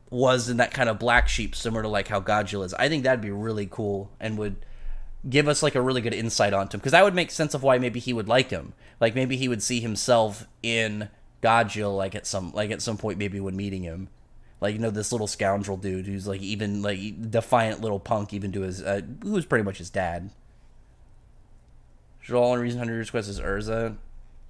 Speaker 2: was in that kind of black sheep, similar to like how Godjill is. I think that'd be really cool and would give us like a really good insight onto him, because that would make sense of why maybe he would like him. Like maybe he would see himself in Godjill, like at some point maybe when meeting him. Like, this little scoundrel dude who's, like, even, like, defiant little punk, even to his, who was pretty much his dad. Jellal, only reason 100 Years Quest is Urza.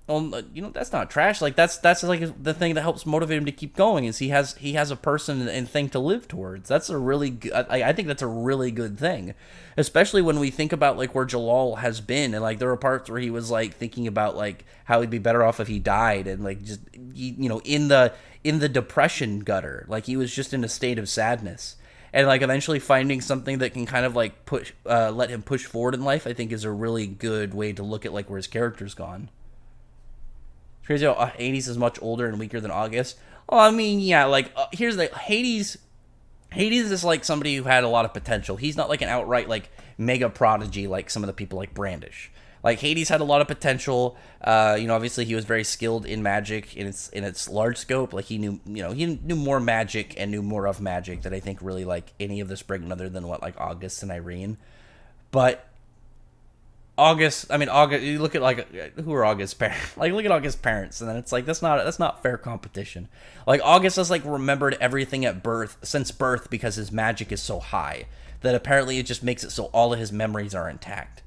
Speaker 2: Well, that's not trash. Like, that's like, the thing that helps motivate him to keep going, is he has a person and thing to live towards. That's a really good, I think that's a really good thing. Especially when we think about, like, where Jellal has been, and, like, there were parts where he was, like, thinking about, like, how he'd be better off if he died, and, like, just, in the depression gutter. Like, he was just in a state of sadness. And, like, eventually finding something that can kind of, like, let him push forward in life, I think is a really good way to look at, like, where his character's gone. It's crazy how Hades is much older and weaker than August. Well, I mean, yeah, like, here's the... Hades is, like, somebody who had a lot of potential. He's not, like, an outright, like, mega prodigy like some of the people like Brandish. Like, Hades had a lot of potential. Obviously he was very skilled in magic in its large scope. Like, he knew more magic and knew more of magic than I think really, like, any of the Spriggan other than, like, August and Irene. But August, you look at, like, who are August's parents? Like, look at August's parents, and then it's like, that's not fair competition. Like, August has, like, remembered everything since birth because his magic is so high that apparently it just makes it so all of his memories are intact.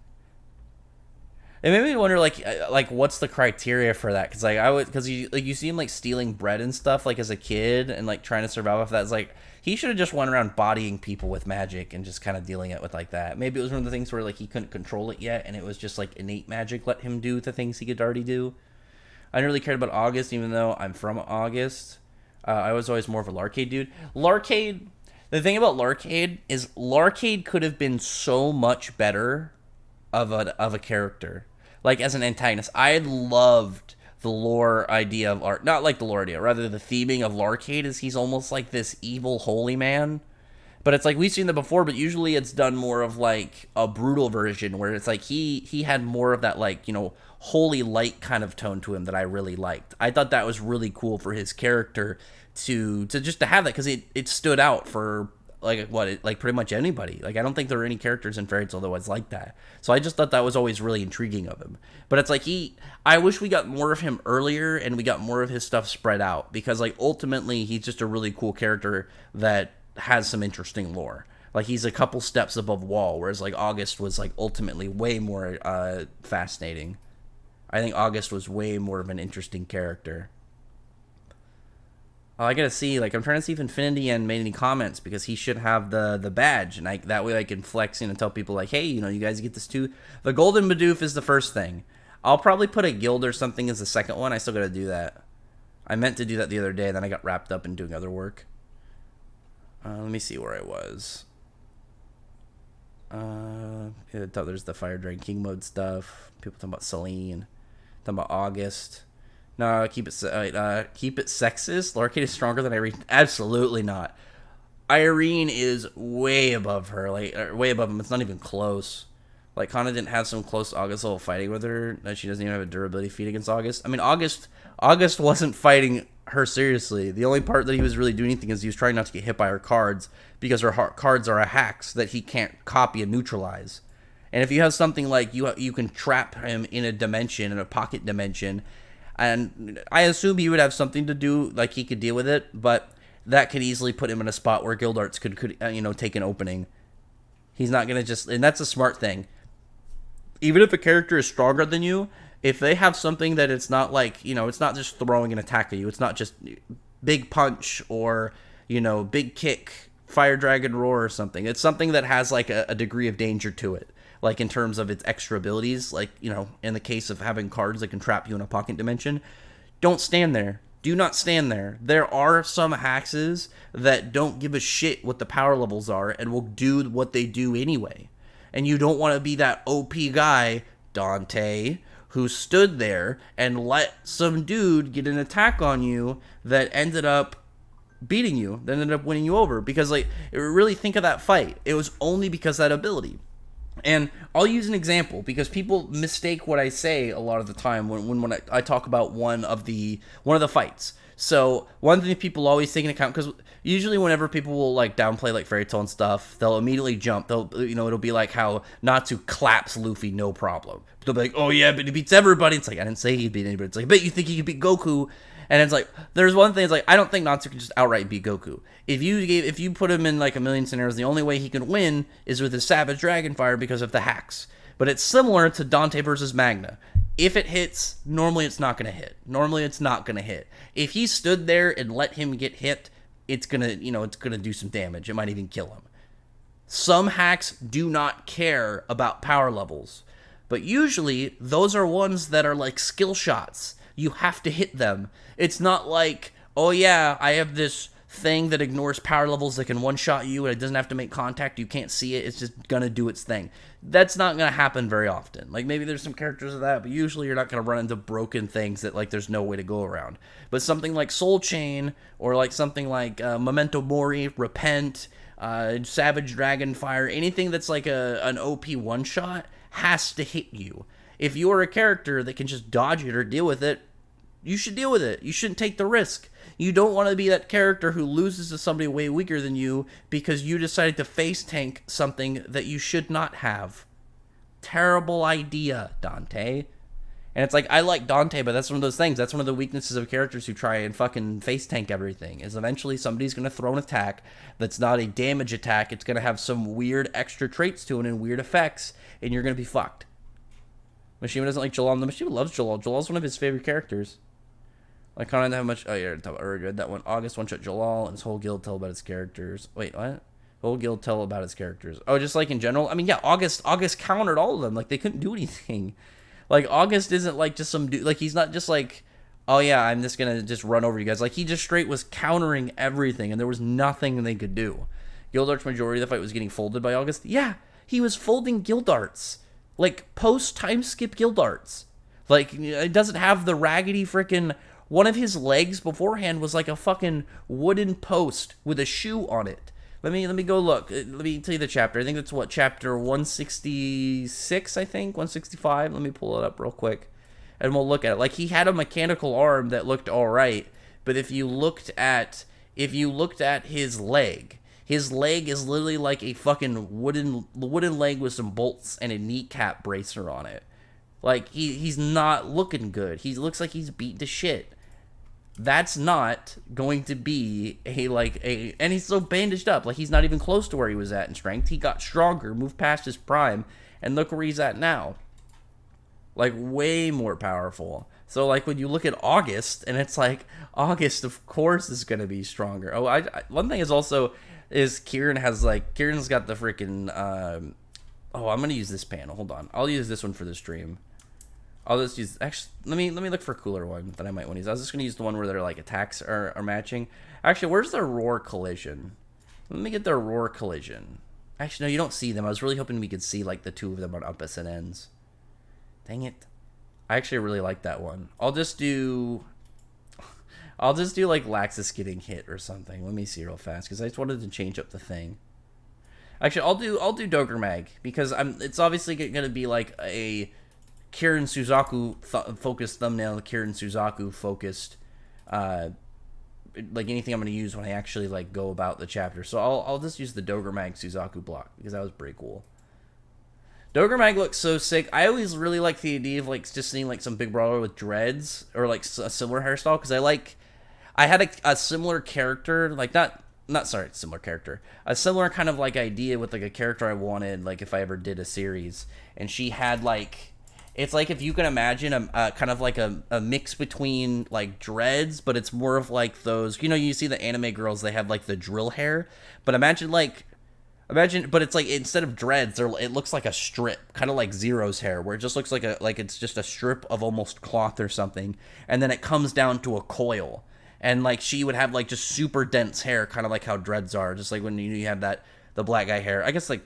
Speaker 2: It made me wonder, like what's the criteria for that? Because you see him like stealing bread and stuff like as a kid and like trying to survive off that. It's like he should have just went around bodying people with magic and just kind of dealing it with like that. Maybe it was one of the things where like he couldn't control it yet, and it was just like innate magic let him do the things he could already do. I never really cared about August, even though I'm from August. I was always more of a Larcade dude. Larcade. The thing about Larcade is Larcade could have been so much better of a character. Like, as an antagonist, I loved the lore idea of not like the lore idea, rather the theming of Larcade is he's almost like this evil holy man. But it's like, we've seen that before, but usually it's done more of like a brutal version where it's like he had more of that like, holy light kind of tone to him that I really liked. I thought that was really cool for his character to just to have that, because it stood out for like pretty much anybody. Like, I don't think there are any characters in Fairy Tail that was like that. So I just thought that was always really intriguing of him. But it's like I wish we got more of him earlier and we got more of his stuff spread out, because like ultimately he's just a really cool character that has some interesting lore. Like, he's a couple steps above Wall, whereas, like, August was, like, ultimately way more fascinating. I think August was way more of an interesting character. Oh, I gotta see, like, I'm trying to see if Infinity End made any comments, because he should have the badge, and that way I can flex in and tell people, like, hey, you know, you guys get this too. The Golden Bidoof is the first thing. I'll probably put a guild or something as the second one. I still gotta do that. I meant to do that the other day, then I got wrapped up in doing other work. Let me see where I was. There's the Fire Dragon King mode stuff. People talking about Celine. Talking about August. No, keep it sexist. Lorcaid is stronger than Irene. Absolutely not. Irene is way above her. Like, way above him. It's not even close. Like, Kana didn't have some close August level fighting with her. That she doesn't even have a durability feat against August. I mean, August wasn't fighting her seriously. The only part that he was really doing anything is he was trying not to get hit by her cards, because her cards are hacks that he can't copy and neutralize. And if you have something like you can trap him in a dimension, in a pocket dimension, and I assume he would have something to do, like he could deal with it, but that could easily put him in a spot where Gildarts could take an opening. He's not gonna just, and that's a smart thing. Even if a character is stronger than you, if they have something that it's not like, it's not just throwing an attack at you, it's not just big punch or, big kick, Fire Dragon Roar or something. It's something that has like a degree of danger to it. Like in terms of its extra abilities, like, in the case of having cards that can trap you in a pocket dimension, don't stand there. Do not stand there. There are some hexes that don't give a shit what the power levels are and will do what they do anyway. And you don't want to be that OP guy, Dante, who stood there and let some dude get an attack on you that ended up beating you, that ended up winning you over. Because, like, really think of that fight. It was only because of that ability. And I'll use an example, because people mistake what I say a lot of the time when I talk about one of the fights. So one thing people always take into account, because usually whenever people will like downplay like Fairy Tail and stuff, they'll immediately jump. It'll be like how Natsu claps Luffy no problem. They'll be like, oh yeah, but he beats everybody. It's like, I didn't say he beat anybody. It's like, I bet you think he could beat Goku. And it's like, there's one thing, it's like, I don't think Natsu can just outright beat Goku. If you put him in like a million scenarios, the only way he can win is with his Savage Dragon Fire because of the hacks. But it's similar to Dante versus Magna. If it hits, normally it's not going to hit. If he stood there and let him get hit, it's going to do some damage. It might even kill him. Some hacks do not care about power levels. But usually, those are ones that are like skill shots. You have to hit them. It's not like, oh yeah, I have this thing that ignores power levels that can one-shot you and it doesn't have to make contact. You can't see it. It's just going to do its thing. That's not going to happen very often. Like, maybe there's some characters of that, but usually you're not going to run into broken things that, like, there's no way to go around. But something like Soul Chain, or, like, something like Memento Mori, Repent, Savage Dragon Fire, anything that's, like, an OP one-shot has to hit you. If you're a character that can just dodge it or deal with it, you should deal with it. You shouldn't take the risk. You don't want to be that character who loses to somebody way weaker than you because you decided to face tank something that you should not have. Terrible idea, Dante. And it's like, I like Dante, but that's one of those things. That's one of the weaknesses of characters who try and fucking face tank everything, is eventually somebody's going to throw an attack that's not a damage attack. It's going to have some weird extra traits to it and weird effects, and you're going to be fucked. Mishima doesn't like Jellal. No, Mishima loves Jellal. Jellal's one of his favorite characters. I kind of have much. Oh yeah, I already read that one. August one-shot Jellal and his whole guild tell about its characters. Wait, what? Whole guild tell about its characters. Oh, just like in general. I mean, yeah, August countered all of them. Like, they couldn't do anything. Like, August isn't like just some dude. Like, he's not just like, oh yeah, I'm just gonna just run over you guys. Like, he just straight was countering everything, and there was nothing they could do. Gildarts' majority of the fight was getting folded by August. Yeah, he was folding Gildarts. Like, post time skip Gildarts. Like, it doesn't have the raggedy freaking. One of his legs beforehand was like a fucking wooden post with a shoe on it. Let me go look. Let me tell you the chapter. I think that's what, chapter 166, I think? 165? Let me pull it up real quick. And we'll look at it. Like, he had a mechanical arm that looked alright, but if you looked at his leg is literally like a fucking wooden leg with some bolts and a kneecap bracer on it. Like, he's not looking good. He looks like he's beat to shit. that's not going to be and he's so bandaged up, like he's not even close to where he was at in strength. He got stronger, moved past his prime, and look where he's at now. Like, way more powerful. So, like, when you look at August, and it's like, August, of course, is going to be stronger. Oh, one thing is Kirin's got the freaking, I'm going to use this panel. Hold on. I'll use this one for the stream. I'll just use, actually, let me look for a cooler one that I might want to use. I was just going to use the one where their, like, attacks are matching. Actually, where's their roar collision? Let me get their roar collision. Actually, no, you don't see them. I was really hoping we could see, like, the two of them on opposite ends. Dang it. I actually really like that one. I'll just do like Laxus getting hit or something. Let me see real fast, because I just wanted to change up the thing. Actually, I'll do Dogramag, because it's obviously going to be like a Kirin Suzaku focused thumbnail, Kirin Suzaku focused, like anything I'm going to use when I actually like go about the chapter. So I'll just use the Dogramag Suzaku block, because that was pretty cool. Dogramag looks so sick. I always really like the idea of like just seeing like some big brawler with dreads or like a similar hairstyle, because I had a similar character, like a similar kind of like idea with like a character I wanted, like if I ever did a series, and she had like, it's like if you can imagine a kind of like a mix between like dreads, but it's more of like those, you see the anime girls, they have like the drill hair, but imagine, but it's like instead of dreads, it looks like a strip, kind of like Zero's hair, where it just looks like it's just a strip of almost cloth or something, and then it comes down to a coil, and like she would have like just super dense hair, kind of like how dreads are, just like when you have the black guy hair. I guess like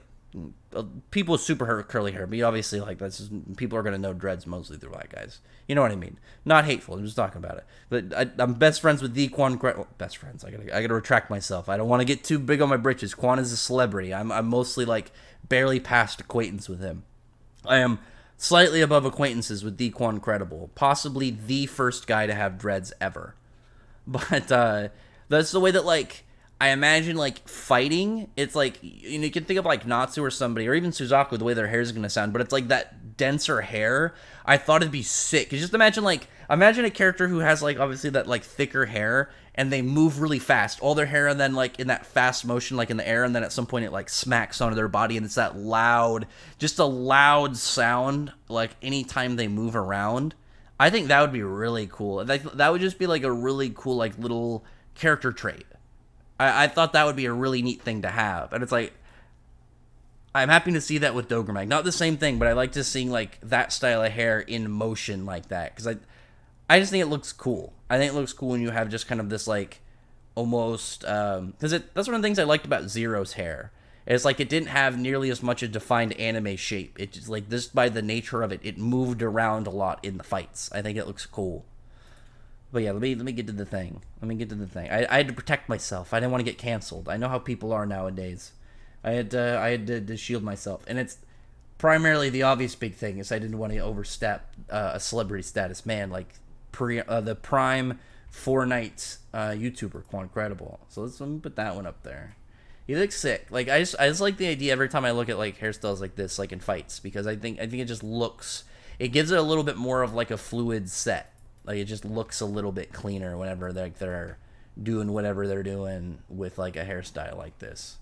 Speaker 2: people with super curly hair, but obviously like people are gonna know dreads mostly through black guys. You know what I mean? Not hateful. I'm just talking about it. But I'm best friends with the Quan. Best friends. I gotta retract myself. I don't want to get too big on my britches. Quan is a celebrity. I'm mostly like barely past acquaintance with him. I am slightly above acquaintances with the Quan Credible, possibly the first guy to have dreads ever. But that's the way that like I imagine like fighting. It's like you can think of like Natsu or somebody, or even Suzaku, the way their hair is gonna sound. But it's like that denser hair. I thought it'd be sick. Cause just imagine a character who has like obviously that like thicker hair, and they move really fast. All their hair, and then like in that fast motion, like in the air, and then at some point it like smacks onto their body, and it's that loud, just a loud sound like anytime they move around. I think that would be really cool. That would just be like a really cool like little character trait. I thought that would be a really neat thing to have. And it's like, I'm happy to see that with Dogramag. Not the same thing, but I like just seeing like that style of hair in motion like that. Because I just think it looks cool. I think it looks cool when you have just kind of this like almost, because that's one of the things I liked about Zero's hair. It's like it didn't have nearly as much a defined anime shape. It just like this, by the nature of it, it moved around a lot in the fights. I think it looks cool. But yeah, let me get to the thing. I had to protect myself. I didn't want to get canceled. I know how people are nowadays. I had to shield myself, and it's primarily the obvious big thing is I didn't want to overstep a celebrity status. Man, like the prime Fortnite YouTuber, Quan Credible. So let me put that one up there. He looks sick. Like I just like the idea every time I look at like hairstyles like this, like in fights, because I think it just looks. It gives it a little bit more of like a fluid set. Like, it just looks a little bit cleaner whenever they're doing whatever they're doing with, like, a hairstyle like this.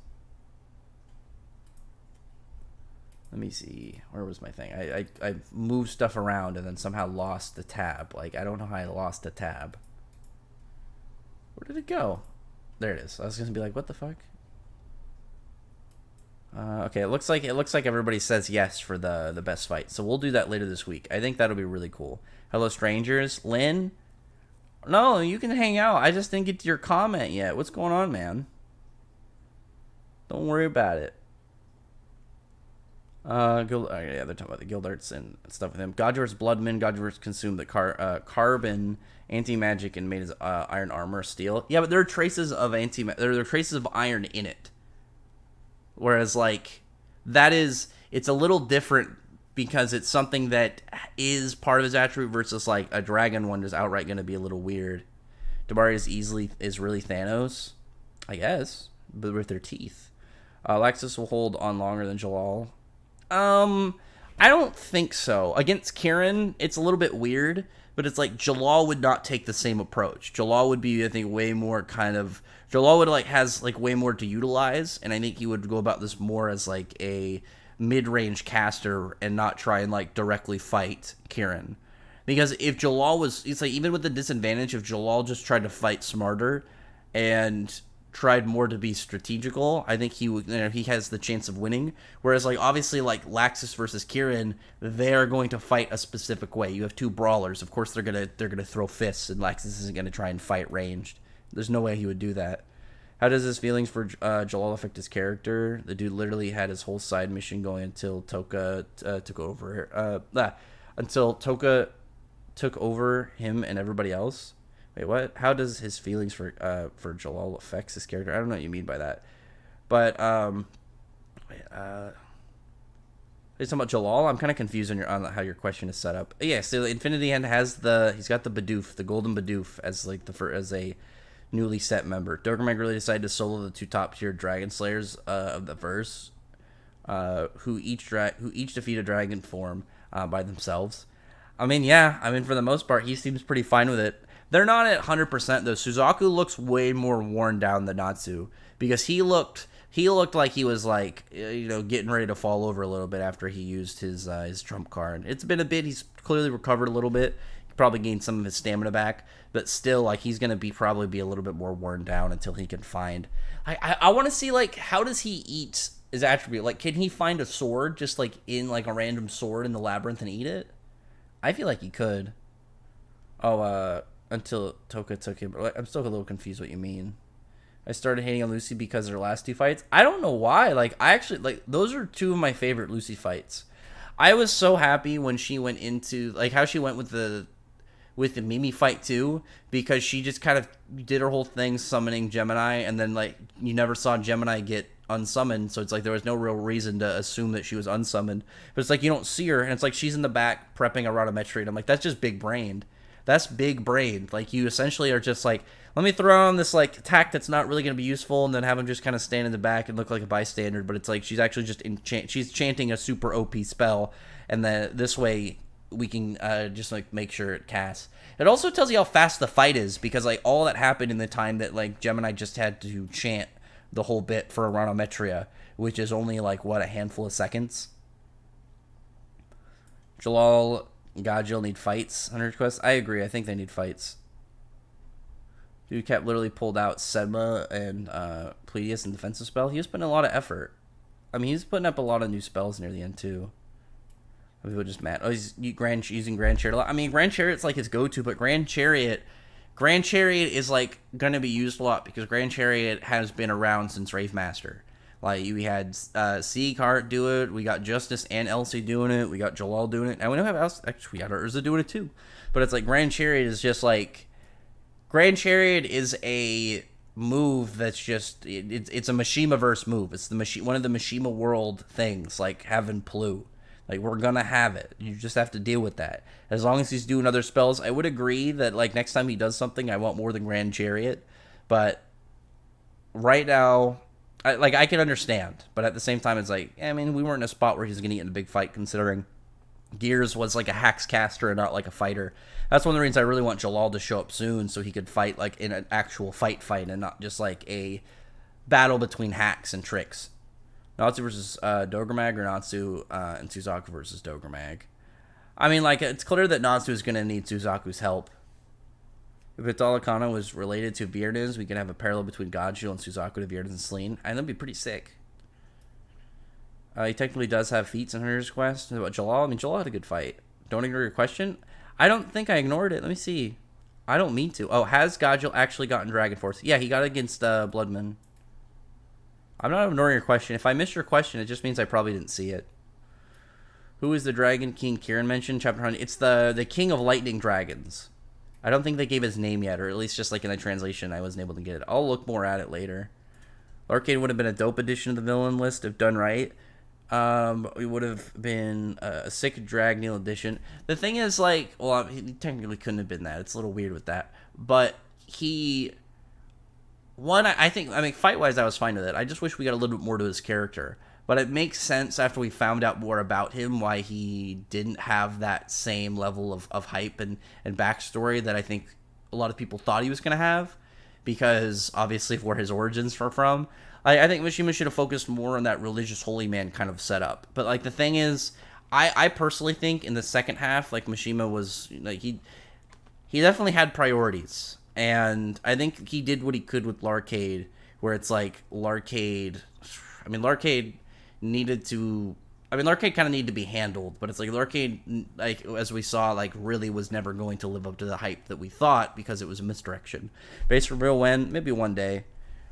Speaker 2: Let me see. Where was my thing? I moved stuff around and then somehow lost the tab. Like, I don't know how I lost the tab. Where did it go? There it is. I was going to be like, what the fuck? Okay, it looks like everybody says yes for the best fight. So we'll do that later this week. I think that'll be really cool. Hello, strangers. Lynn? No, you can hang out. I just didn't get to your comment yet. What's going on, man? Don't worry about it. Yeah, they're talking about the Gildarts and stuff with him. Godrivor's Bloodman. Godrivor's consumed the carbon, anti-magic, and made his iron armor steel. Yeah, but there are traces of there are traces of iron in it. Whereas, like, it's a little different because it's something that is part of his attribute versus, like, a dragon one is outright going to be a little weird. Dabari is really Thanos, I guess, but with their teeth. Laxus will hold on longer than Jellal. I don't think so. Against Kirin, it's a little bit weird But it's like Jellal would not take the same approach. Jellal would be, I think, way more kind of Jellal would has way more to utilize, and I think he would go about this more as like a mid-range caster and not try and like directly fight Kirin. Because if Jellal was, it's like even with the disadvantage, if Jellal just tried to fight smarter and tried more to be strategical, I think he would, he has the chance of winning. Whereas like obviously like Laxus versus Kirin, they're going to fight a specific way. You have two brawlers, of course they're gonna throw fists, and Laxus isn't gonna try and fight ranged. There's no way he would do that. How does his feelings for Jellal affect his character? The dude literally had his whole side mission going until Toka took over. Until Toka took over him and everybody else. Wait, what? How does his feelings for Jellal affects his character? I don't know what you mean by that. But it's about Jellal. I'm kind of confused on how your question is set up. Yeah, so the Infinity Hand has he's got the Bidoof, the Golden Bidoof, as like as a newly set member. Dogramag really decided to solo the two top tier Dragon Slayers of the verse, who each defeat a dragon form by themselves. I mean, yeah. I mean, for the most part, he seems pretty fine with it. They're not at 100% though. Suzaku looks way more worn down than Natsu, because he looked like he was like getting ready to fall over a little bit after he used his trump card. It's been a bit. He's clearly recovered a little bit. He probably gained some of his stamina back, but still, like, he's gonna probably be a little bit more worn down until he can find. I want to see, like, how does he eat his attribute? Like, can he find a sword just like in like a random sword in the labyrinth and eat it? I feel like he could. Oh, until Toka took him. I'm still a little confused what you mean. I started hating on Lucy because of her last two fights. I don't know why. Like, I actually, like, those are two of my favorite Lucy fights. I was so happy when she went into, like, how she went with the Mimi fight too, because she just kind of did her whole thing summoning Gemini, and then, like, you never saw Gemini get unsummoned, so it's like there was no real reason to assume that she was unsummoned. But it's like you don't see her, and it's like she's in the back prepping a Rhodometry, and I'm like, that's just big brained. That's big brained. Like, you essentially are just like, let me throw on this like attack that's not really going to be useful, and then have him just kind of stand in the back and look like a bystander. But it's like she's actually just she's chanting a super OP spell, and then this way we can just like make sure it casts. It also tells you how fast the fight is, because like all that happened in the time that like Gemini just had to chant the whole bit for a Rhodometria, which is only like what, a handful of seconds. Jellal, Godjill need fights. 100 quests. I agree. I think they need fights. Dude kept literally pulled out Sedma and Pleiadius in defensive spell. He was putting a lot of effort. I mean, he's putting up a lot of new spells near the end too. People just mad. Oh, he's using Grand Chariot a lot. I mean, Grand Chariot's like his go-to, but Grand Chariot is like gonna be used a lot because Grand Chariot has been around since Wraith Master. Like, we had Seagheart do it, we got Justice and Elsie doing it, we got Jellal doing it, and we don't have Elsie. Actually, we got Urza doing it too. But it's like Grand Chariot is just like, Grand Chariot is a move that's just it's a Mishima-verse move. It's the one of the Mishima world things, like having Plu. Like, we're gonna have it. You just have to deal with that. As long as he's doing other spells, I would agree that, like, next time he does something, I want more than Grand Chariot. But right now, I can understand. But at the same time, it's like, I mean, we weren't in a spot where he's gonna get in a big fight, considering Gears was like a Hax caster and not like a fighter. That's one of the reasons I really want Jellal to show up soon, so he could fight like in an actual fight and not just like a battle between hacks and tricks. Natsu versus Dogramag, or Natsu and Suzaku versus Dogramag. I mean, like, it's clear that Natsu is going to need Suzaku's help. If Italikana was related to Viernes, we could have a parallel between Godjill and Suzaku to Viernes and Selene. And that'd be pretty sick. He technically does have feats in Hunter's Quest. About Jellal, I mean, Jellal had a good fight. Don't ignore your question. I don't think I ignored it. Let me see. I don't mean to. Oh, has Godjill actually gotten Dragon Force? Yeah, he got it against Bloodman. I'm not ignoring your question. If I missed your question, it just means I probably didn't see it. Who is the Dragon King Kirin mentioned? Chapter 100. It's the King of Lightning Dragons. I don't think they gave his name yet, or at least just like in the translation, I wasn't able to get it. I'll look more at it later. Arcane would have been a dope addition to the villain list if done right. It would have been a sick Dragneel edition. The thing is, like, well, he technically couldn't have been that. It's a little weird with that. But I think, fight-wise, I was fine with it. I just wish we got a little bit more to his character. But it makes sense after we found out more about him why he didn't have that same level of hype and backstory that I think a lot of people thought he was going to have, because obviously where his origins are from. I think Mishima should have focused more on that religious holy man kind of setup. But like the thing is, I personally think in the second half, like Mishima was like he definitely had priorities, and I think he did what he could with Larcade, where it's like Larcade kind of needed to be handled, but it's like Larcade, like as we saw, like really was never going to live up to the hype that we thought because it was a misdirection. Base reveal when? Maybe one day.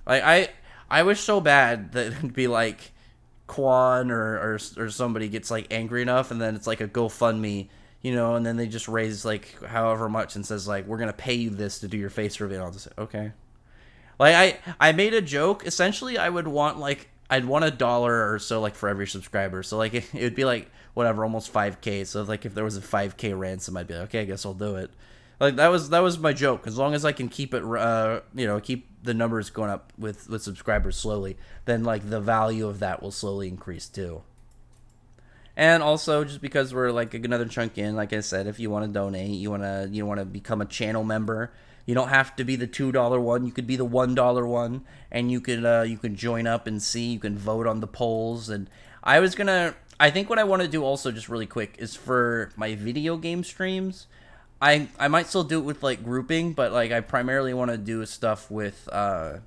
Speaker 2: Like I wish so bad that it'd be like Quan or somebody gets like angry enough, and then it's like a GoFundMe, and then they just raise like however much and says like, we're gonna pay you this to do your face reveal. I'll just say okay. Like I made a joke. Essentially, I'd want $1 or so like for every subscriber. So like it would be like whatever, almost 5K. So like if there was a 5K ransom, I'd be like, okay, I guess I'll do it. Like that was my joke. As long as I can keep it, keep the numbers going up with subscribers slowly, then like the value of that will slowly increase too. And also, just because we're like another chunk in, like I said, if you want to donate, you want to become a channel member. You don't have to be the $2 one. You could be the $1 one, and you can join up and see. You can vote on the polls. And I think what I want to do also, just really quick, is for my video game streams. I might still do it with like grouping, but like I primarily want to do stuff with the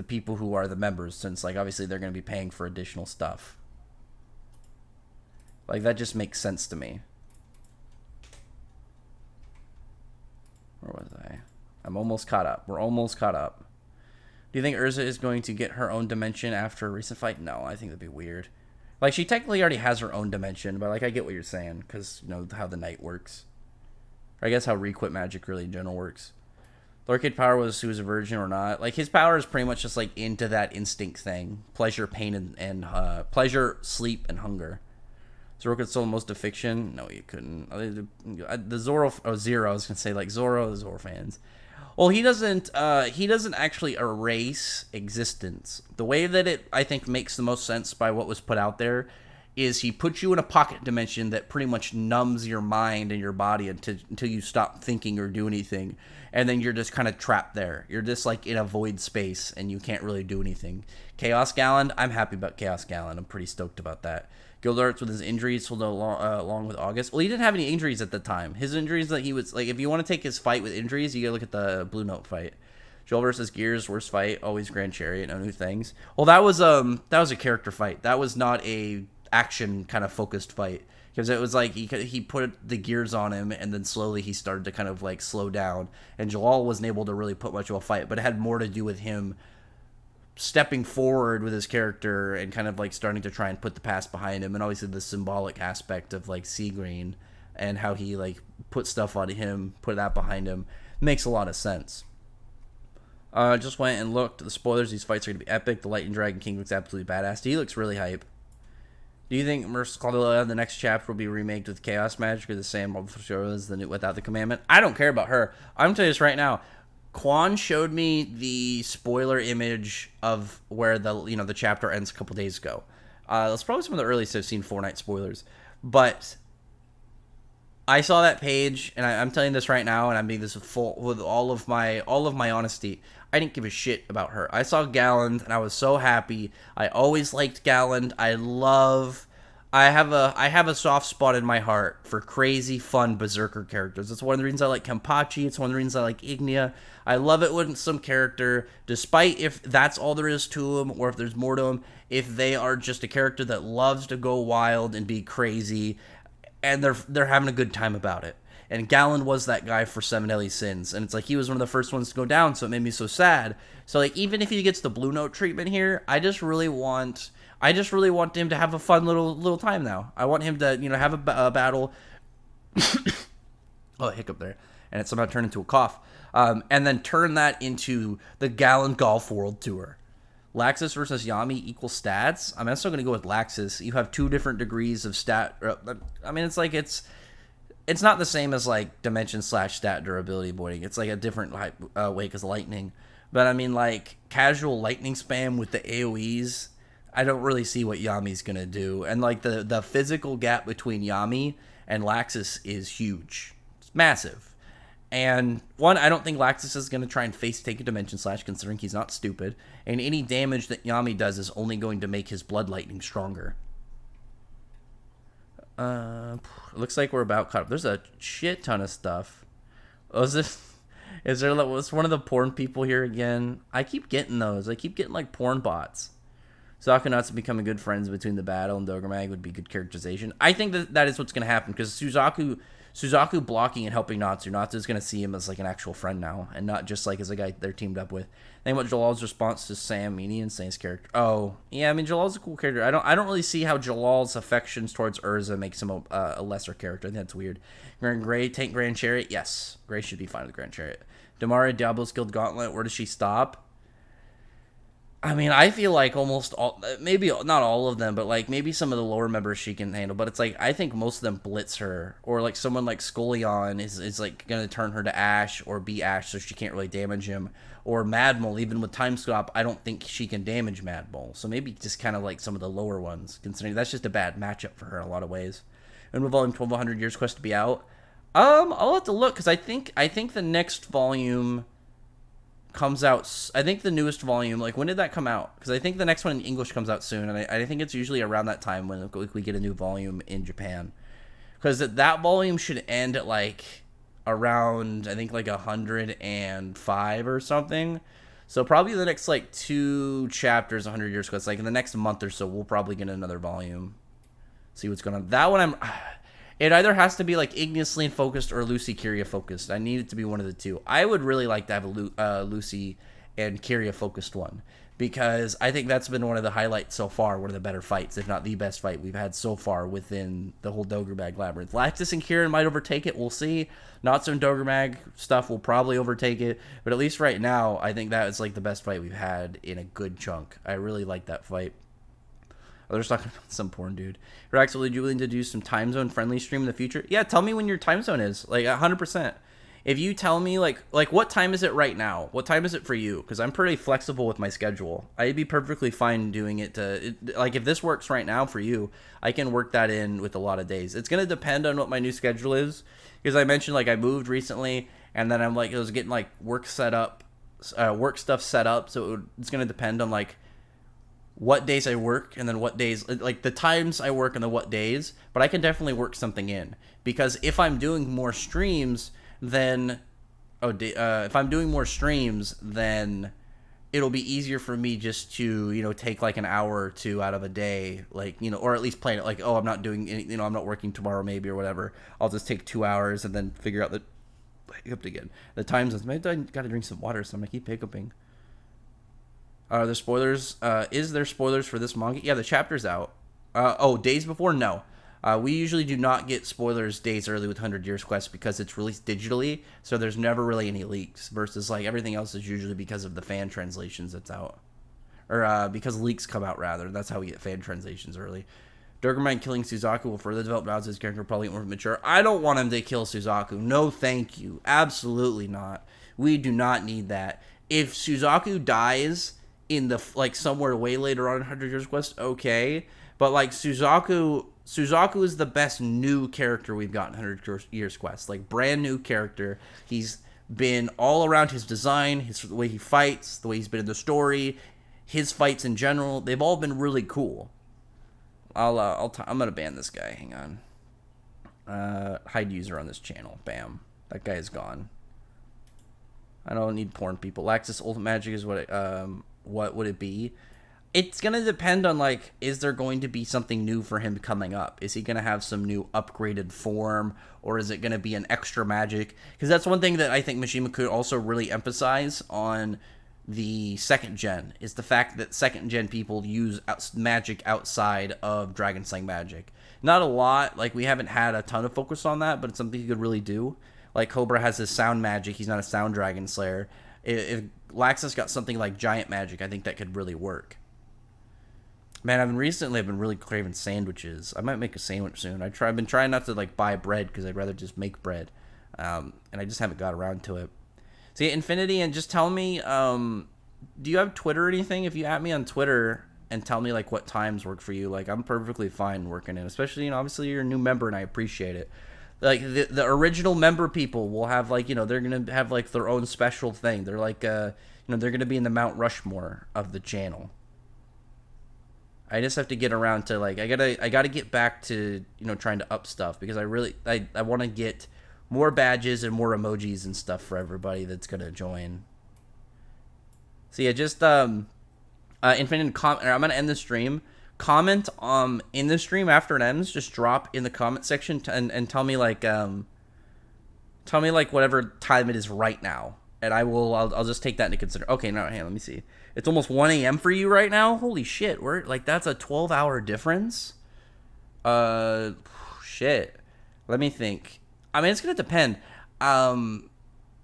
Speaker 2: people who are the members, since like obviously they're going to be paying for additional stuff. Like that just makes sense to me. Where was I? I'm almost caught up. We're almost caught up. Do you think Urza is going to get her own dimension after a recent fight? No, I think that'd be weird. Like, she technically already has her own dimension, but, like, I get what you're saying, because, how the night works. Or I guess how requit magic really in general works. Lorcade power was who was a virgin or not. Like, his power is pretty much just, like, into that instinct thing. Pleasure, pain, and pleasure, sleep, and hunger. Zoro could still most of fiction? No, you couldn't. The Zoro... Oh, Zero. I was going to say, like, Zoro, the Zoro fans. Well, he doesn't actually erase existence. The way that it, I think, makes the most sense by what was put out there is he puts you in a pocket dimension that pretty much numbs your mind and your body until you stop thinking or do anything. And then you're just kind of trapped there. You're just like in a void space and you can't really do anything. Chaos Galland, I'm happy about Chaos Galland. I'm pretty stoked about that. Gildarts with his injuries along with August. Well, he didn't have any injuries at the time. His injuries that he was like, if you want to take his fight with injuries, you gotta look at the Blue Note fight. Joel versus Gears, worst fight, always Grand Chariot, no new things. Well, that was a character fight. That was not a action kind of focused fight, because it was like he put the gears on him and then slowly he started to kind of like slow down, and Jellal wasn't able to really put much of a fight, but it had more to do with him stepping forward with his character and kind of like starting to try and put the past behind him, and obviously the symbolic aspect of like Sea Green and how he like put stuff on him, put that behind him, makes a lot of sense. Just went and looked at the spoilers. These fights are going to be epic. The Lightning Dragon King looks absolutely badass. He looks really hype. Do you think Mercy Claudia, the next chapter, will be remade with Chaos Magic or the same as the new without the commandment? I don't care about her. I'm going to tell you this right now. Quan showed me the spoiler image of where the chapter ends a couple days ago. That's probably some of the earliest I've seen Fortnite spoilers. But I saw that page, and I'm telling you this right now, and I'm being this with all of my honesty. I didn't give a shit about her. I saw Galland, and I was so happy. I always liked Galland. I have a soft spot in my heart for crazy, fun Berserker characters. It's one of the reasons I like Kenpachi. It's one of the reasons I like Ignia. I love it when some character, despite if that's all there is to him or if there's more to him, if they are just a character that loves to go wild and be crazy, and they're having a good time about it. And Galland was that guy for Seven Deadly Sins, and it's like he was one of the first ones to go down, so it made me so sad. So like even if he gets the Blue Note treatment here, I just really want him to have a fun little time now. I want him to have a battle. Oh, a hiccup there, and it somehow turned into a cough. And then turn that into the Galland Golf World Tour. Laxus versus Yami equal stats. I'm still gonna go with Laxus. You have two different degrees of stat. I mean, it's like it's not the same as like dimension / stat durability boarding. It's like a different way because lightning. But I mean, like, casual lightning spam with the AoEs, I don't really see what Yami's going to do. And, like, the physical gap between Yami and Laxus is huge. It's massive. And, one, I don't think Laxus is going to try and take a Dimension Slash, considering he's not stupid. And any damage that Yami does is only going to make his Blood Lightning stronger. It looks like we're about caught up. There's a shit ton of stuff. Was one of the porn people here again? I keep getting those. I keep getting like porn bots. Suzaku and Natsu becoming good friends between the battle and Dogramag would be good characterization. I think that is what's going to happen because Suzaku blocking and helping Natsu is going to see him as like an actual friend now and not just like as a guy they're teamed up with. Think about Jellal's response to Sam Meany and Saint's character. Oh, yeah, I mean Jellal's a cool character. I don't really see how Jellal's affections towards Urza makes him a lesser character. I think that's weird. Gray tank Grand Chariot. Yes, Gray should be fine with Grand Chariot. Damara Diablo's Guild Gauntlet. Where does she stop? I mean, I feel like almost all, maybe not all of them, but like maybe some of the lower members she can handle. But it's like I think most of them blitz her, or like someone like Scullion is like gonna turn her to Ash or be Ash, so she can't really damage him. Or Madmol, even with Time Swap, I don't think she can damage Madmol. So maybe just kind of like some of the lower ones, considering that's just a bad matchup for her in a lot of ways. And with Volume 1200 Years Quest to be out, I'll have to look because I think the next volume comes out. I think the newest volume, like when did that come out? Because I think the next one in English comes out soon, and I think it's usually around that time when we get a new volume in Japan. Because that volume should end at like around I think like 105 or something. So probably the next like 2 chapters, 100 Years Quest, like in the next month or so, we'll probably get another volume. See what's going on. That one it either has to be like Igneous Lane focused or Lucy Kyria focused. I need it to be one of the two. I would really like to have a Lucy and Kyria focused one because I think that's been one of the highlights so far, one of the better fights, if not the best fight we've had so far within the whole Dogramag Labyrinth. Laxus and Kirin might overtake it. We'll see. Natsu and Dogramag stuff will probably overtake it, but at least right now, I think that is like the best fight we've had in a good chunk. I really like that fight. They're just talking about some porn dude. Rex, will you be willing to do some time zone friendly stream in the future? Yeah, tell me when your time zone is. Like 100%. If you tell me like what time is it right now? What time is it for you? Because I'm pretty flexible with my schedule. I'd be perfectly fine doing like if this works right now for you, I can work that in with a lot of days. It's gonna depend on what my new schedule is. Because I mentioned like I moved recently, and then I was getting like work stuff set up. So it's gonna depend on like what days I work and then what days, like the times I work and the what days, but I can definitely work something in because if I'm doing more streams, then if I'm doing more streams, then it'll be easier for me just to, take like an hour or two out of a day, like, or at least plan it like, oh, I'm not doing any, I'm not working tomorrow maybe or whatever. I'll just take 2 hours and then figure out the hiccuped again. The times I got to drink some water, so I'm gonna keep hiccuping. Are there spoilers? Is there spoilers for this manga? Yeah, the chapter's out. Days before? No. We usually do not get spoilers days early with 100 Years Quest because it's released digitally, so there's never really any leaks, versus like everything else is usually because of the fan translations that's out. Or because leaks come out, rather. That's how we get fan translations early. Dogramag killing Suzaku will further develop Natsu's character, probably more mature. I don't want him to kill Suzaku. No, thank you. Absolutely not. We do not need that. If Suzaku dies in the somewhere way later on in 100 Years Quest, okay, but like Suzaku is the best new character we've got in 100 Years Quest, like brand new character. He's been all around his design, the way he fights, the way he's been in the story, his fights in general. They've all been really cool. I'm gonna ban this guy. Hang on. Hide user on this channel. Bam. That guy is gone. I don't need porn people. Laxus Ultimate Magic is what would it be? It's going to depend on, like, is there going to be something new for him coming up? Is he going to have some new upgraded form, or is it going to be an extra magic? Because that's one thing that I think Mishima could also really emphasize on the second gen, is the fact that second gen people use magic outside of Dragon Slaying magic. Not a lot, like, we haven't had a ton of focus on that, but it's something he could really do. Like, Cobra has his sound magic, he's not a sound Dragon Slayer. If Laxus got something like giant magic, I think that could really work. Man, I've been really craving sandwiches. I might make a sandwich soon. I've been trying not to like buy bread because I'd rather just make bread, and I just haven't got around to it. See, Infinity, and just tell me, do you have Twitter or anything? If you at me on Twitter and tell me like what times work for you, like I'm perfectly fine working in. Especially, obviously you're a new member and I appreciate it. Like the original member people will have like they're gonna have like their own special thing. They're like they're gonna be in the Mount Rushmore of the channel. I just have to get around to like I gotta get back to trying to up stuff because I want to get more badges and more emojis and stuff for everybody that's gonna join. So yeah, just Infinite comment. I'm gonna end the stream. Comment in the stream after it ends. Just drop in the comment section and tell me like whatever time it is right now, and I'll just take that into consideration. Okay, now hey, let me see. It's almost 1 a.m. for you right now. Holy shit, we're like that's a 12-hour difference. Shit. Let me think. I mean, it's gonna depend.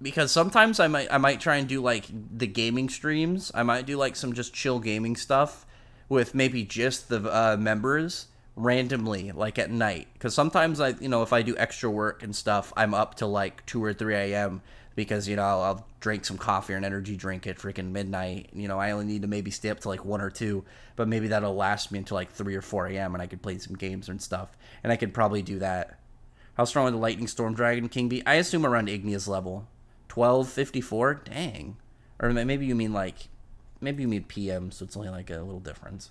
Speaker 2: Because sometimes I might try and do like the gaming streams. I might do like some just chill gaming stuff with maybe just the members randomly, like at night. Because sometimes if I do extra work and stuff, I'm up till like 2 or 3 a.m. because I'll drink some coffee or an energy drink at freaking midnight. I only need to maybe stay up to like 1 or 2, but maybe that'll last me until like 3 or 4 a.m. and I could play some games and stuff. And I could probably do that. How strong would the Lightning Storm Dragon King be? I assume around Igneous level. 1254? Dang. Or maybe you mean PM, so it's only like a little difference.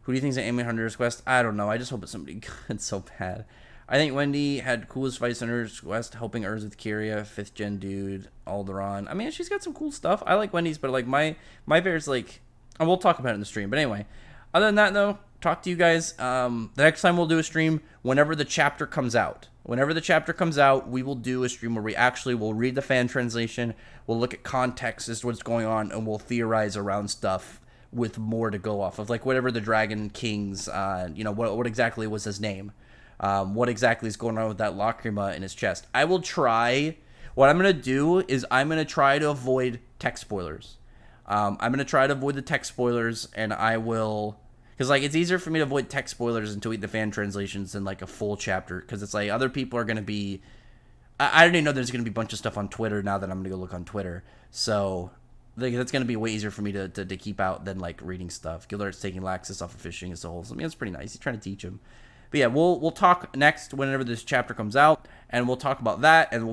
Speaker 2: Who do you think is an Amy Hunter's Quest? I don't know. I just hope it's somebody good so bad. I think Wendy had coolest fights in Hunter's Quest, helping Urza with Kyria, 5th gen dude, Alderaan. I mean, she's got some cool stuff. I like Wendy's, but like my favorite's like, and we'll talk about it in the stream. But anyway, other than that though, talk to you guys. The next time we'll do a stream whenever the chapter comes out. Whenever the chapter comes out, we will do a stream where we actually will read the fan translation, we'll look at context as to what's going on, and we'll theorize around stuff with more to go off of. Like whatever the Dragon King's, what exactly was his name? What exactly is going on with that lacrima in his chest? I will try. What I'm going to do is I'm going to try to avoid tech spoilers. I'm going to try to avoid the tech spoilers, and I will... Because, like, it's easier for me to avoid tech spoilers and to read the fan translations than, like, a full chapter. Because it's like, other people are going to be... I already know there's going to be a bunch of stuff on Twitter now that I'm going to go look on Twitter. So, like, that's going to be way easier for me to keep out than, like, reading stuff. Gildarts taking Laxus off of fishing as a whole. So, I mean, that's pretty nice. He's trying to teach him. But, yeah, we'll talk next whenever this chapter comes out. And we'll talk about that. And we'll